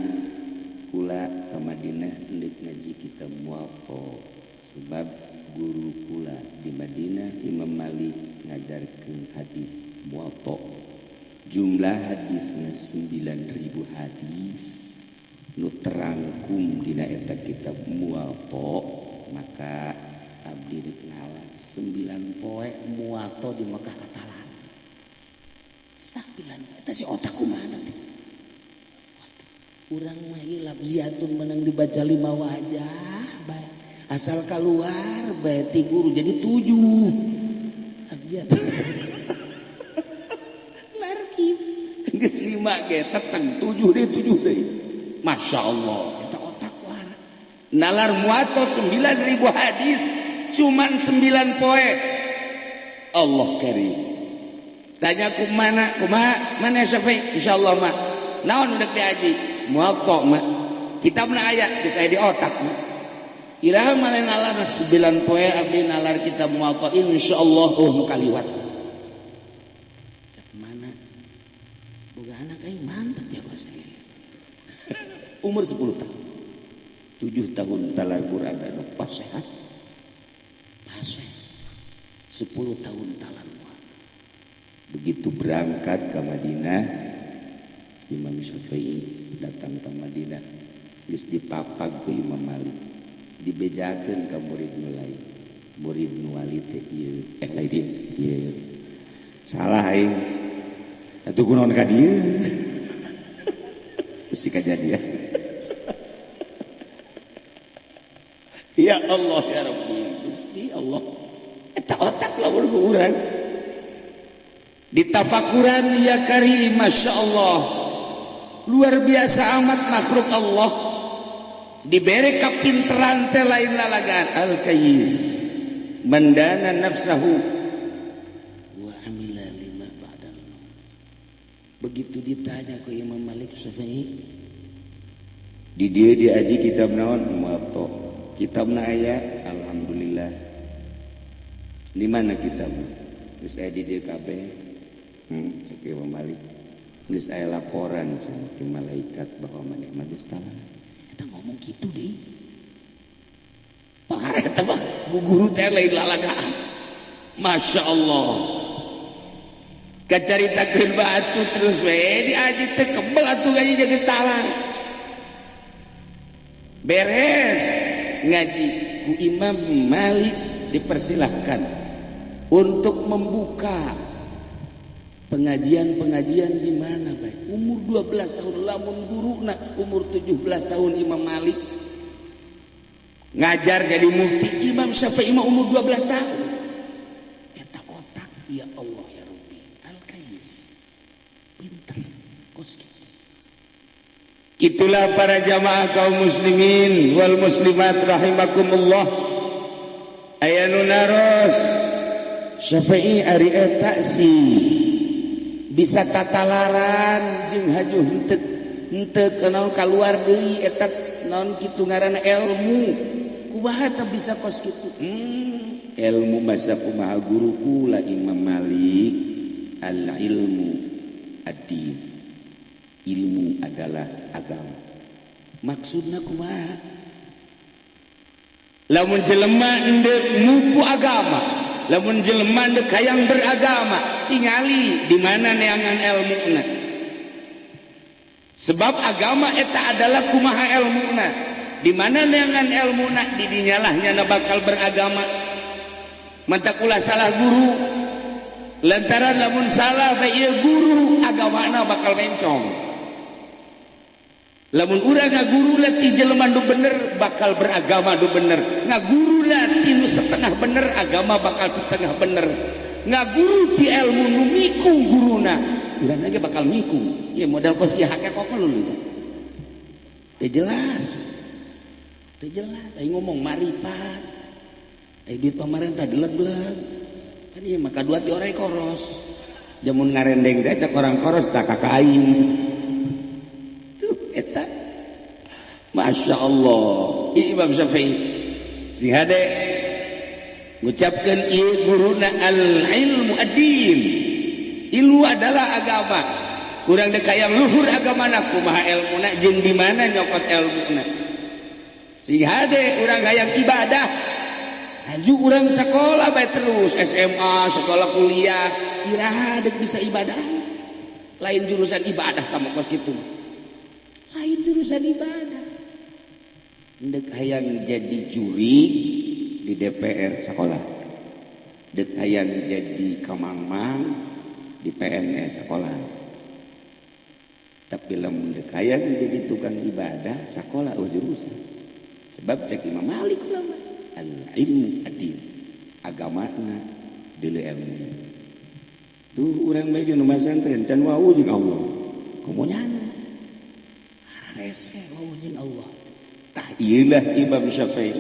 kula ka Madinah hendak ngaji kitab Muwatta sebab guru kula di Madinah Imam Malik ngajarkeun hadis Muwatta. Jumlah hadisnya 9.000 hadis nu terangkum dina eta kitab Muwatta. Maka abdi rek ngalah 9 poe Muwatta di Mekah katalan. 9 eta si otak kumaha teh. Urang mah ieu labziatun menang dibaca 5 wajah bae. Asal keluar bae ti guru jadi 7. Labziatun. Larkib. Geus 5 ge teteng 7 deui. Masya Allah eta otak wara. Nalar Muwatta 9.000 hadis cuman 9 poe. Allah karim. Tanya kumaha mana Syafi'i insyaallah mah. Naon udah diaji Muwatta mah kitabna aya geus aya di otak mah. Iraha malen nalar 9 poe abdi nalar kitab Muwatta insyaallah nu kaliwat. Cak mana boga anak aing mantep ya Bos. Umur 10 tahun 7 tahun talar Quran anu pas sehat. Paseh 10 tahun talar Muwatta. Begitu berangkat ke Madinah Imam Syafi'i datang ke Madinah geus dipapag ku Imam Malik dibejakeun ka murid nu lain. Murid nu wali teh ieu lain ieu. Salah aing. Atuh kunaon ka dieu? Mesti kajadian. Ya Allah ya Rabbi, Gusti Allah. Eta otak lamun ku urang. Ditafakuran ya karim Masya Allah. Luar biasa amat makhluk Allah. Diberi kapinteran teh lain lalagan al-kayyis mandana nafsahu wa amila lima ba'dal. Begitu ditanya ke Imam Malik Syafi'i di dia diaji kitab naon Muwatta. Kitabna aya alhamdulillah. Di mana kitabna? Geus aya di dieu kabeh. Cek Imam Malik. Geus aya laporan sama ti malaikat bahwa maneh mah geus talan. Eta ngomong kitu deui. Parah eta mah guru teh lain lalagaan. Masya Allah. Kacaritakeun batu terus we diaji teh kebel atuh gaji geus talan. Beres ngaji ku Imam Malik dipersilahkan untuk membuka pengajian di mana baik. Umur 12 tahun lamun guruna umur 17 tahun Imam Malik ngajar jadi mufti. Imam Syafi'i mah umur 12 tahun. Eta otak ya Allah ya Rabbi. Al-Kais. Pinter. Kos gitu. Itulah para jamaah kaum muslimin wal muslimat rahimakumullah. Aya nu naros Syafi'i ari eta bisa tatalaran jeung hajuh henteu naon kaluar deui eta naon kitu ngaranna ilmu. Kumaha teh bisa kos kitu? Ilmu masa kumaha guru kula Imam Malik, al ilmu ad-din. Ilmu adalah agama. Maksudna kumaha? Lamun jelema endek mupu agama, lamun jelema endek hayang beragama, tingali di mana neangan ilmuna. Sebab agama eta adalah kumaha ilmuna. Di mana neangan ilmuna di dinyalah nyana bakal beragama. Manta kula salah guru. Lantaran lamun salah bae ieu guru agamana bakal mencong. Lamun urang ngaguru lah ti jelema nu bener bakal beragama nu bener. Ngaguru lah ti nu setengah bener agama bakal setengah bener. Ngaguru ti ilmu nu mikung guruna, urang ge bakal mikung. Ieu modal kos ieu hakekok lu. Teu jelas. Teu jelas. Ai ngomong marifat. Ai duit pamarentah deleg-deleg. Kan ieu mah kadua ti orai koros. Jamun ngarendeng teh cak orang koros tak kakain. Eta Masya Allah Imam Syafi'i si hade ngucapkan ieu guruna al ilmu ad-din. Ilmu adalah agama. Urang dek hayang luhur agamana kumaha ilmuna jeung di mana nyokot ilmuna. Si hade urang hayang ibadah aju urang sakola bae terus SMA sekolah kuliah iraha dek bisa ibadah. Lain jurusan ibadah kamu kos kitu. Lain jurusan ibadah. Dek hayang jadi juri di DPR sekolah. Dek hayang jadi kamangmang di PNS sekolah. Tapi lamun dek hayang jadi tukang ibadah sekolah jurusan. Sebab cek Imam Malik ulama al ilmu ad-din. Agamana deuleu ilmu. Tuh urang bae nu masantren can wau jeung Allah. Kumaha nyana? Rese wawujin Allah. Tah ieulah Imam Syafi'i.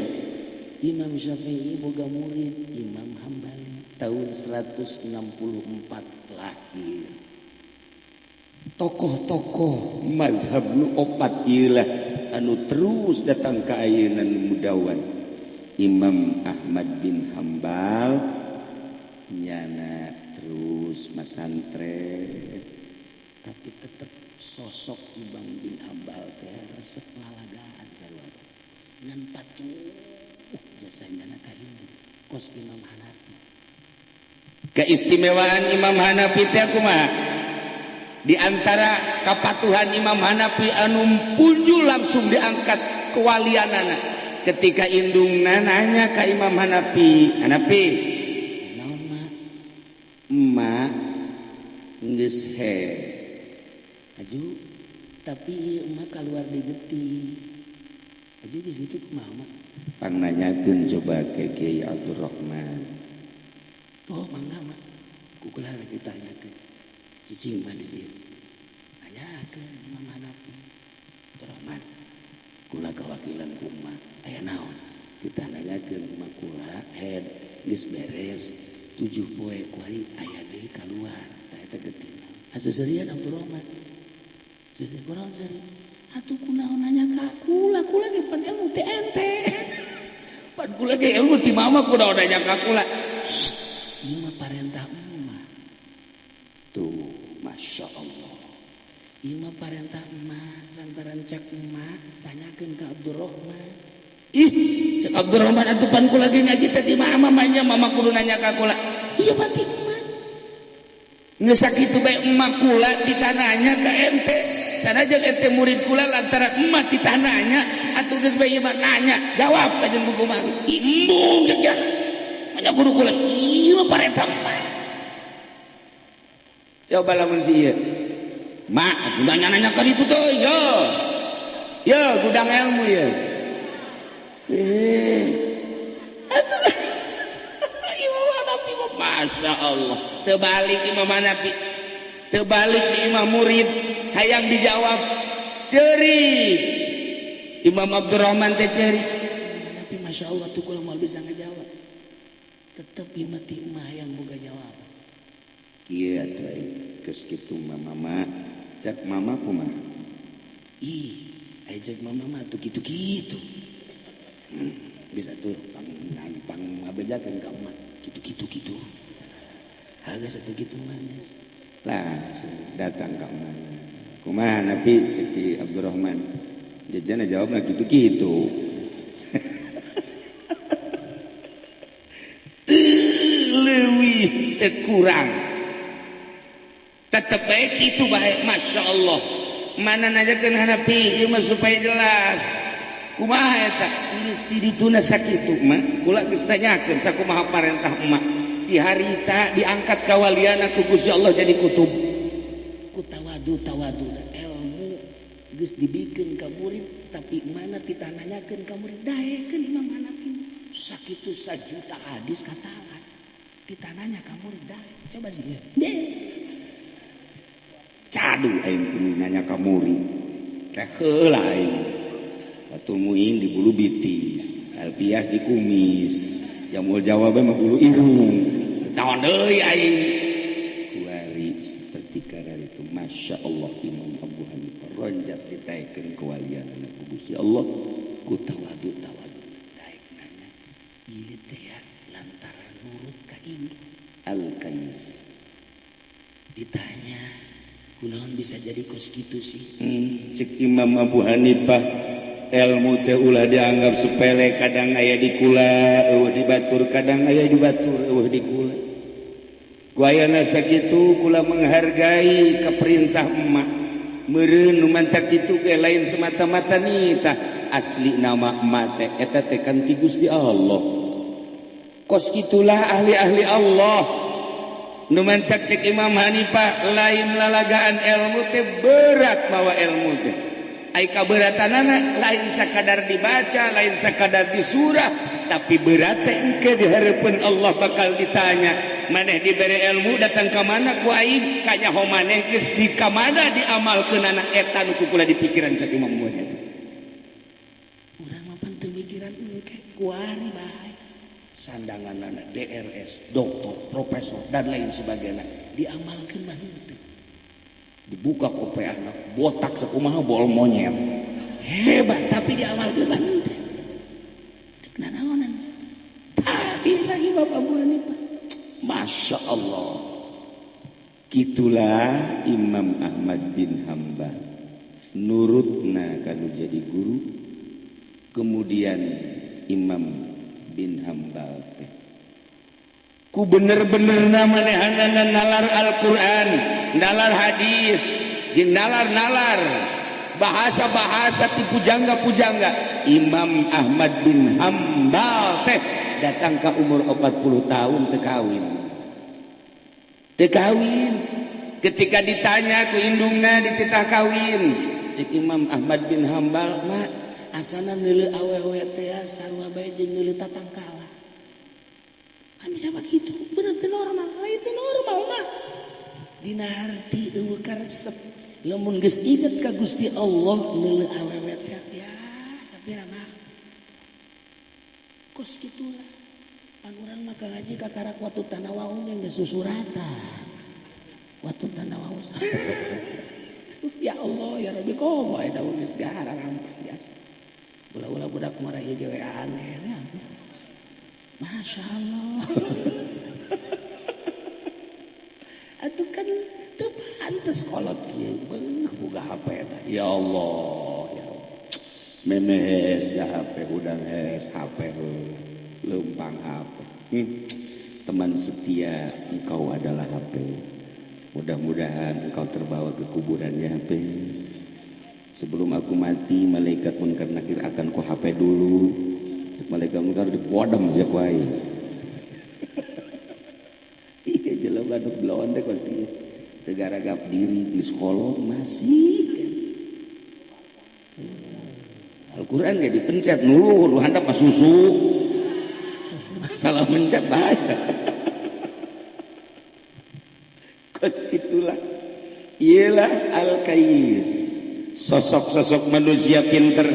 Imam Syafi'i boga murid Imam Hambali tahun 164 lahir. Tokoh-tokoh mazhab nu opat ieulah anu terus datang ka ayeuna mudawan. Imam Ahmad bin Hambal nyana terus masantren tapi tetap sosok Imam bin Hambal teh resep ngalagaan jalur ngan patuh jasana ka ini kos Imam Hanafi. Keistimewaan Imam Hanafi teh kumaha? Di antara kapatuhan Imam Hanafi anu punjul langsung diangkat kewalianana ketika indungna nanya ka Imam Hanafi, Hanafi naon ma geus he aju tapi emak keluar di geti aju di situ kumaha pang nanyakeun coba ke Kiai Abdurrahman. Oh mangga mak kukulah kita tanyakeun cicing mah di dieu nanyakeun Imam Hanafi Abdurrahman kula kawakilan kumaha aya naon kita nanyakeun mak kula head geus beres 7 poe kuari aya deui kaluar tah eta getina aseserian Abdurrahman seseh kurang sari atuh kunaon nanya ka kula ge pan ilmu teh ente pan kula ge ilmu ti mama kunaon nanya ka kula ieu mah parentah emak tuh Masya Allah ieu mah parentah emak lantaran cak emak tanyakeun ka Abdurrahman ih cak Abdurrahman atuh pan kula ge ngaji teh ti mama manya mama kudu nanya ka kula ieu mah ti emak geus sakitu bae emak kula ditananya ka ente sanajan ente murid kula lantaran emak ditananya atuh geus bae ieu mah nanya jawab ka jeung buku mah imbung ya nya guru kula ieu mah parentah emak coba lamun si ieu mak udah nanya ka ditu teh yo gudang ilmu ya Eh, Imam Hanafi mah Masya Allah. Terbalik Imam Hanafi, terbalik Imam Murid, hayang dijawab ceri. Imam Abdurrahman teh ceri. Hanafi Masya Allah tuh kalau mau bisa ngejawab. Tetap imati mah yang boga jawab. Kieu atuh geus kitu mama cek mama kumaha. Ih, ajak mama mah tuh gitu-gitu. Bisa tuh pang ngabejakeun ka emak gitu. Harga satu gitu manis. Langsung datang ke mana? Kumaha Nabi ceki Abdurrahman. Jajana jawabna gitu-gitu. Leuwih teu kurang. Tetep bae kitu bae, Masya Allah. Mana najakeun Hanafi ieu mah supaya jelas. Kumaha eta? Geus di dituna sakitu mah. Kula geus tanyakeun sakumaha parentah emak. Ti harita diangkat kawaliana ku Gusti Allah jadi kutub. Ku tawadu ilmu geus dibikeun ka murid tapi mana ditanyakeun ka murid daekeun Imam Hanafi. Sakitu sajuta hadis katalan. Ditananya ka murid dae. Coba sih. Cadu aing kudu nanya ka murid. Teh heula aing. Batul muin di bulu bitis, alpias di kumis. Jamul jawabnya mah bulu irung. Tahun deui aing. Kuari seperti karar itu Masya Allah Imam Abu Hanifah ronjak ditaikeun kewalian ku Gusti Allah ku tawadu daek nanya ieu teh ya lantaran nurut ka induk Al-Kais ditanya kunaon bisa jadi kos gitu sih. Cek Imam Abu Hanifah ilmu teh ulah dianggap sepele, kadang aya di kula di batur, kadang aya di batur di kula. Ku ayana sakitu kula menghargai keperintah emak. Meureun nu mantak kitu ge lain semata-mata nita asli nama emak teh eta teh kan ti Gusti Allah. Kos kitulah ahli-ahli Allah. Nu mantak cek Imam Hanifah lain lalagaan ilmu teh berat mawa ilmu teh. Ai kaberatanana lain sakadar dibaca, lain sakadar disurah, tapi berat teh engke di hareupeun Allah bakal ditanya. Maneh dibere ilmu datang ka mana ku aing kanyaho maneh geus di ka mana diamalkeunana eta nu kula di pikiran saking Imam Muhammad. Urang mah pan teu mikiran engke kuari bae. Sandanganana DRS, doktor, profesor dan lain sebagainya diamalkeun mah henteu. Dibuka kope anak botak sakumaha bol monyet. Hebat tapi diamalkeun mah henteu. Dek nanaonan. Tapi lagi Bapak Abu Hanifah. Masya Allah. Gitulah Imam Ahmad bin Hanbal nurutna kanu jadi guru. Kemudian Imam bin Hanbal teh ku bener-bener manehanana nalar Al-Quran, nalar hadis, jeung nalar bahasa-bahasa ti pujangga-pujangga. Imam Ahmad bin Hanbal teh datang ke umur 40 tahun teu kawin. Ketika ditanya ku indungna dititah kawin, cik Imam Ahmad bin Hanbal mah asana neuleuh awewe teh sarua bae jeung neuleuh tatangkala. Kan bisa begitu, bener teu normal, lain teu normal mah. Dina harti eueuh karesep, lamun geus inget ka Gusti Allah neuleuh awewe teh ya sapira mah. Kos kitulah. Pan urang mah ngaji ka karak watu tanawaung yang geus susuratan. Watu tanawaung. Ya Allah ya Rabbi komo aya daun geus gahara rampah biasa. Ulah-ulah budak mah ieu ge aneh ya. Masya Allah. Atuh kan teu pantes kolot kieu boga HP eta. Ya Allah ya Rabbi. Memes ya HP udang es HP lempang HP. Teman setia engkau adalah HP. Mudah-mudahan engkau terbawa ke kuburannya HP. Sebelum aku mati malaikat munkar nakir akan ku HP dulu. Malaikat munkar dipodem aja ku aing. Iya jelema nu belon teh kos ieu. Teu garagap diri di sekolah masih kan. Quran gak dipencet nuluhur handap mah susu salah mencet bahaya kos itulah ialah al-kais sosok-sosok manusia pinter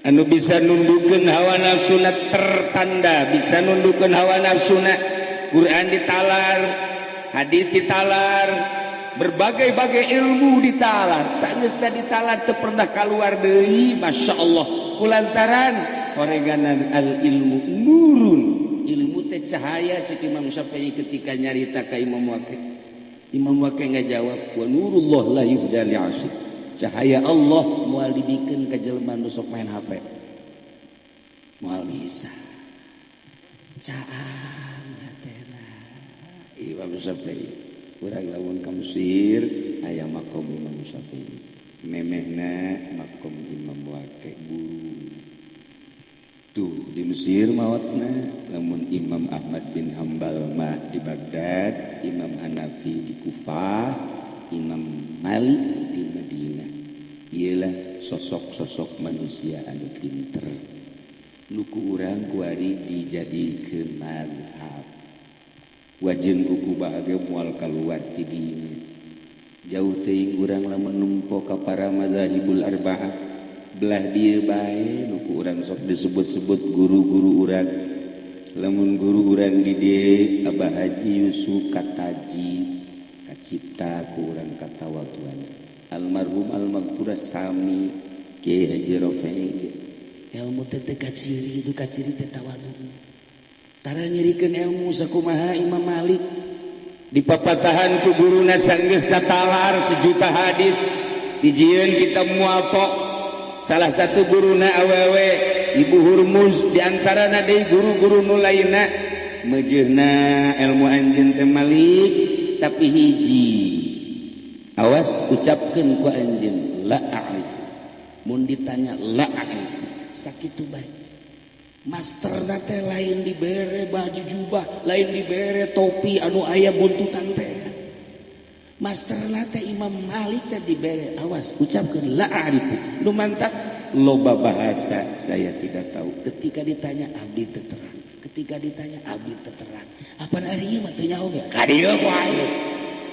anu bisa nundukeun hawa nafsuna tertanda bisa nundukeun hawa nafsuna Quran ditalar hadis ditalar berbagai-bagai ilmu ditalar sageusna ditalar teu pernah kaluar deui masyaallah kulantaran horeganan al ilmu nurun ilmu teh cahaya cik Imam Syafi'i ketika nyarita ka Imam Waqi ngajawab wa nurullah la yuhda li 'asy cahaya Allah moal dibikeun ka jelema nu sok main HP moal bisa caang hatena Imam Syafi'i urang lamun ka Mesir aya makom Imam Syafi'i memehna makom Imam Waqi buru tuh di Mesir mawatna lamun Imam Ahmad bin Hambal mah di Baghdad Imam Hanafi di Kufah Imam Malik di Madinah ialah sosok-sosok manusia anu pinter nuku urang kuari dijadikeun mazhab wajeun kuku bahagia moal kaluar ti dieu jauh teuing urang lamun numpo ka para mazhabul arba'ah belah dieu bae nuku urang sok disebut-sebut guru-guru urang lamun guru urang di dieu Abah Haji Yusuf Kataji kacipta ku urang katawaduan almarhum almaghfurah sami Kiai Haji Rafi'i ilmu teh kaciri itu kaciri teh tawadhu tara nyerikeun ilmu sakumaha Imam Malik di papatahan ku guruna sanggeusna talar sejuta hadis dijieun kitab Muwatta salah satu guruna awewe Ibu Hurmuz di antarana deui guru-guru nu lainna meujeuhna ilmu anjeun teh Malik tapi hiji awas ucapkeun ku anjeun la a'rif mun ditanya la a'rif sakitu bae master teh lain dibere baju jubah lain dibere topi anu aya buntutan teh master teh Imam Malik teh dibere awas ucapkeun la a'rif nu mantap loba bahasa saya tidak tahu ketika ditanya abdi teu terang ketika ditanya abdi teu terang apaan ari ieu mah teu nyaho ge ka dieu ku aing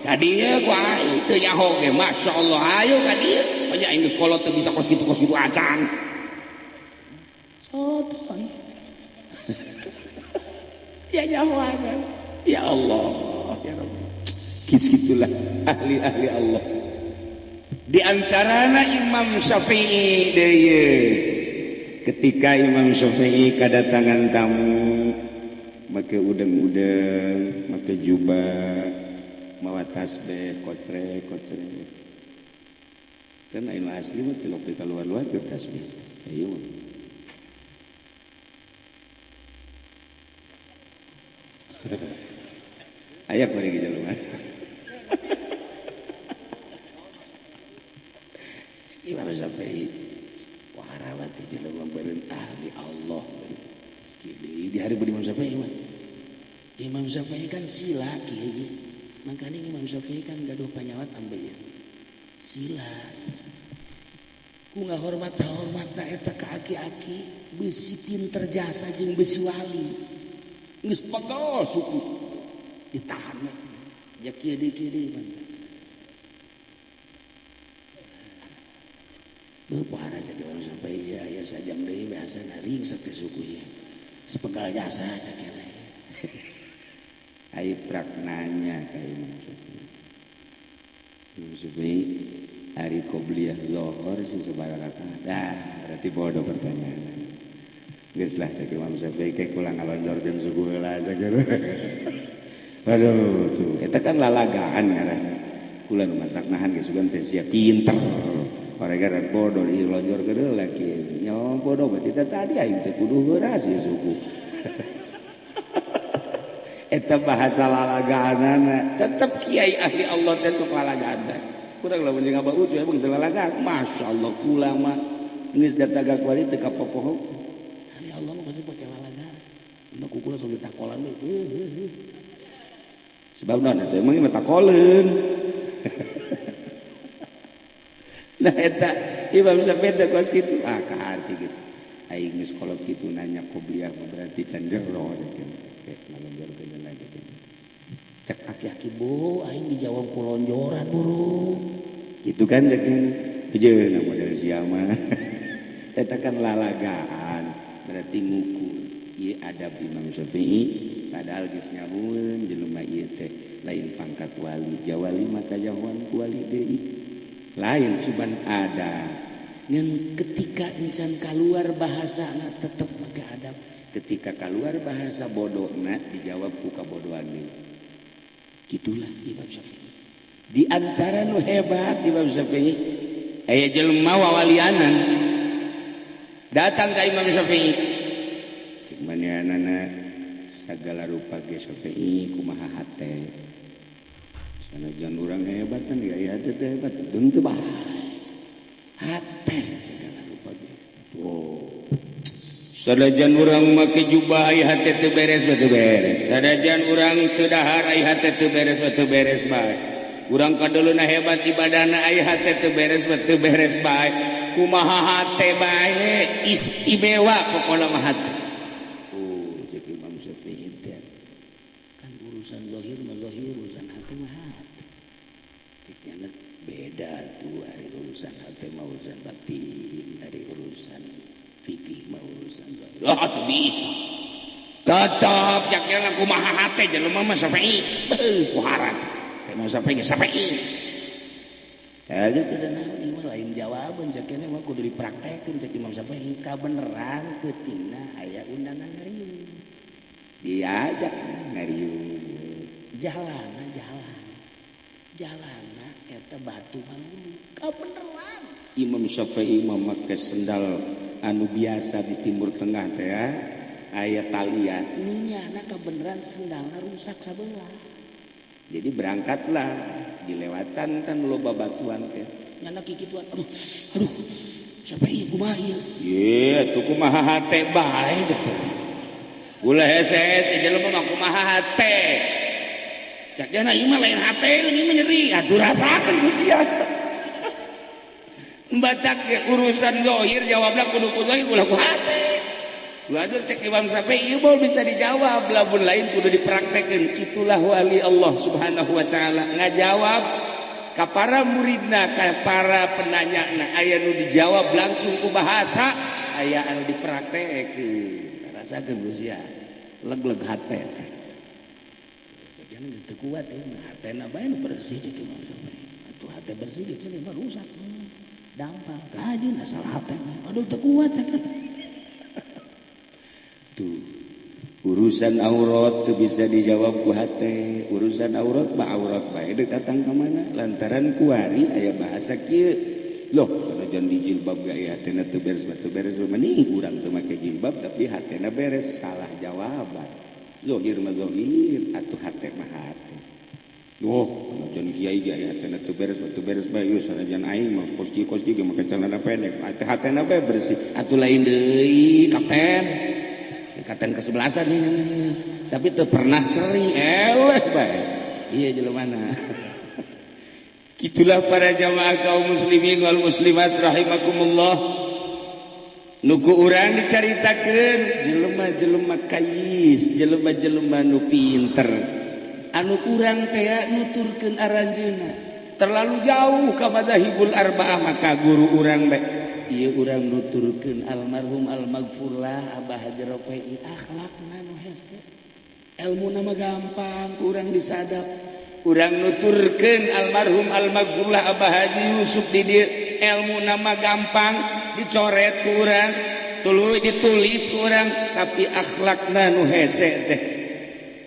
ka dieu ku aing teu nyaho ge masyaallah ayo ka dieu nya aing geus kolot teu bisa kos kitu acan soton ya nyahoan ya Allah ya Rabbi kisitulah ahli-ahli Allah di antarana Imam Syafi'i deui ketika Imam Syafi'i kadatangan tamu make udeng-udeng make jubah mawa tasbih kocrek kan anu asli mah teu di luar-luar ke tasbih ayo ayak bari ge jelema Imam Syafi'i warawati jelema beureun ahli Allah di hari Imam Syafi'i mah Imam Syafi'i kan sila kieu makanya Imam Syafi'i kan gaduh panyawat ambeun sila ku ngahormat-hormatna eta ka aki-aki besi pinter jasa jeung besi wali geus pegel suku ditahan ya kieu deui mantap beupuara jadi orang sampai ya sajam deui biasa naring sampai suku ya sepegal jasa sakene ai praknanya ka Imam Syafi'i hari qobliyah zuhur sing sabaraha rakaat berarti bodoh pertanyaan geus lah cek Imam Syafi'i kayak kula ngalonjorkeun suku heula sakeun aduh tuh eta kan lalagaan ngaranna kula nu mantak nahan geus sugan teh sia pinter gara-gara bodoh dilonjor ke deula kieu nya bodoh berarti tadi aing teh kudu heuras ieu suku eta bahasa lalagaanana tetep kiai ahli Allah teh sok lalagaan teh kurang lamun jeung Abah Ucu emang teu lalagaan masyaallah kula mah geus datagak wali teu kapopoho ahli Allah mah pasti pake lalagaan mah kukula sok ditakolan we sebab naon eta emang mah takoleun nah eta Imam Syafi'i teh kos kitu kaharti geus aing geus kolot kitu nanya qobliyah berarti can jero kayak ngalonjorkeun lagi cek aki-aki bu aing dijawab kulonjoran burung gitu kan cek jeung model siama eta kan lalagaan berarti ngukur ieu adab Imam Syafi'i padahal geus nyawun jelema ieu teh lain pangkat wali jawali maka jawan ku wali deui lain cuman ada ngan ketika insan keluar bahasana tetep make adab ketika keluar bahasa bodohna dijawab ku kabodohan deui gitulah Imam Syafi'i di antara nu hebat Imam Syafi'i aya jelema wawalianan datang ka Imam Syafi'i cik manehanana sagala rupa ge Syafi'i kumaha hate sanajan urang hebat kan gaya hate teh hebat deung teu bae hate sagala rupa ge sanajan urang make jubah aya hate teu beres teu beres sanajan urang teu dahar aya hate teu beres teu beres bae urang kadeuluna hebat ibadahna aya hate teu beres bae kumaha hate bae istimewa pokona mah hate cek Imam Syafi'i teh kan urusan zahir mah zahir urusan hati mah hati tiknya beda tuh ari urusan hati mah urusan batin dari urusan fikih mah urusan zahir teu bisa tetep jakna kumaha hate jelema mah Syafi'i kuharan Imam Syafi'i geus teu naon ieu mah lain jawaban cek keneh mah kudu dipraktekeun cek Imam Syafi'i kabeneran teutingna aya undangan ngariung diajak ngariung jalanna eta batu manulu kabeneran Imam Syafi'i memakai sendal anu biasa di Timur Tengah teh ya aya talian nu nyana kabeneran sendalna rusak sabelah jadi berangkatlah dilewatan kan loba batuan teh nyana kikituan aduh Syafi'i kumaha ieu ye tuh kumaha hate bae ulah heses jelema mah kumaha hate cak jana ieu mah lain hate ini mah nyeri atuh rasakeun ku sia batak urusan zahir jawabna kudu ku zahir ulah ku hate waduh cek Imam Syafi'i ieu mah bisa dijawab lamun lain kudu dipraktekeun kitulah wali Allah Subhanahu wa taala ngajawab ka para muridna ka para penanyana aya nu dijawab langsung ku bahasa aya anu dipraktekeun rasakeun geus ya leg-leg hate jangan geus teu kuat hatena bae nu bersih cek Imam Syafi'i atuh hate bersih geus mah rusak dampal kaji asal hate aduh teu kuat cek tuh urusan aurat teu bisa dijawab ku hate urusan aurat mah aurat bae deuk datang ka mana lantaran kuari aya bahasa kieu loh sanajan di jilbab ge aya hatena teu beres mending urang teu make jilbab tapi hatena beres salah jawaban zahir mah zahir atuh hate mah hate loh sanajan kiai ge aya hatena teu beres bae ieu sanajan aing mah kos ge make celana pendek hatena bae bersih atuh lain deui kapen ikatan kesebelasan nih tapi teu pernah sering eleh bae iya jelemana gitulah para jamaah kaum muslimin wal muslimat rahimakumullah nuku urang dicaritakeun jelema-jelema kayis jelema-jelema nu pinter anu urang teh nuturkeun aranjeunna terlalu jauh ka madzhabul arba'ah maka guru urang bae ieu urang nuturkeun almarhum almaghfurlah Abah Haji Rafi'i akhlakna nu hese ilmuna mah gampang urang disadap urang nuturkeun almarhum almaghfurlah Abah Haji Yusuf di dieu ilmuna mah gampang dicoret ku urang tuluy ditulis ku urang tapi akhlakna nu hese teh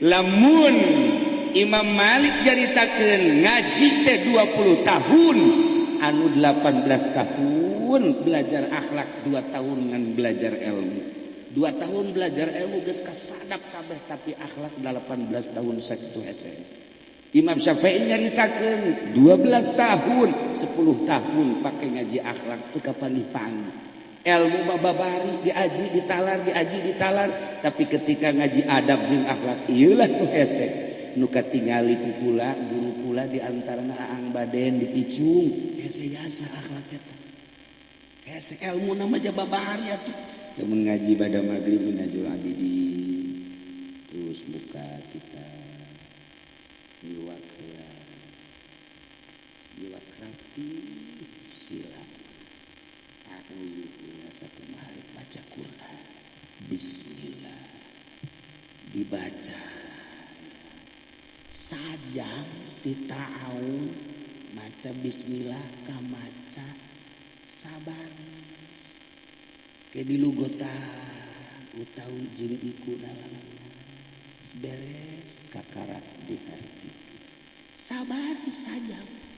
lamun Imam Malik jaritakeun ngaji teh 20 tahun anu 18 tahun belajar akhlak 2 tahun ngan belajar ilmu 2 tahun belajar ilmu geus kasadap kabeh tapi akhlak 18 tahun sakitu hese Imam Syafi'i nyaritakeun 12 tahun 10 tahun pake ngaji akhlak teu kapanggih-panggih ilmu mah babari diaji ditalar tapi ketika ngaji adab jeung akhlak ieulah nu hese nuka tingali ku kula guru kula di antarana Aang Baden di Picung hese jasa akhlak eta hese ilmu nama jababahar ya tuh lamun ngaji pada maghrib minajul abidin terus buka kita jiwak rapi sila aku satu hari baca Quran Bismillah dibaca sajam dita'awun maca Bismillah ka maca sabar ke dilugota utawi jeung iku dalam beres kakarak di hati sabar sajam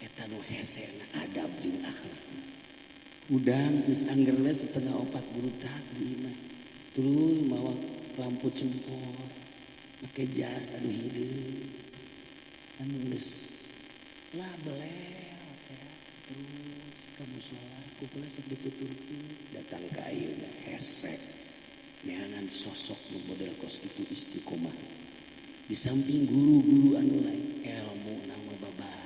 eta nu hesena adab jeung akhlak udang geus anggerna setengah 4 burutak di imah terus mawa lampu cempor make jas anu hideung anu geus label terus ka mushola kukula sok dituturkeun datang ka ayeuna hesek neangan sosok nu model kos itu istiqomah di samping guru-guru anu lain ilmu nama babah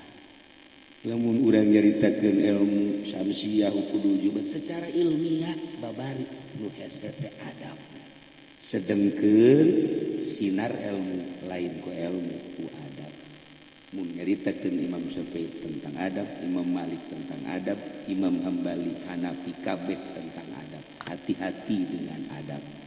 lamun urang nyaritakeun ilmu samsiah kudu juga secara ilmiah babari nu hese teh adab sedengkeun sinar ilmu lain ku ilmu ku adab mun nyaritakeun Imam Syafi'i tentang adab Imam Malik tentang adab Imam Hambali Hanafi kabeh tentang adab hati-hati dengan adab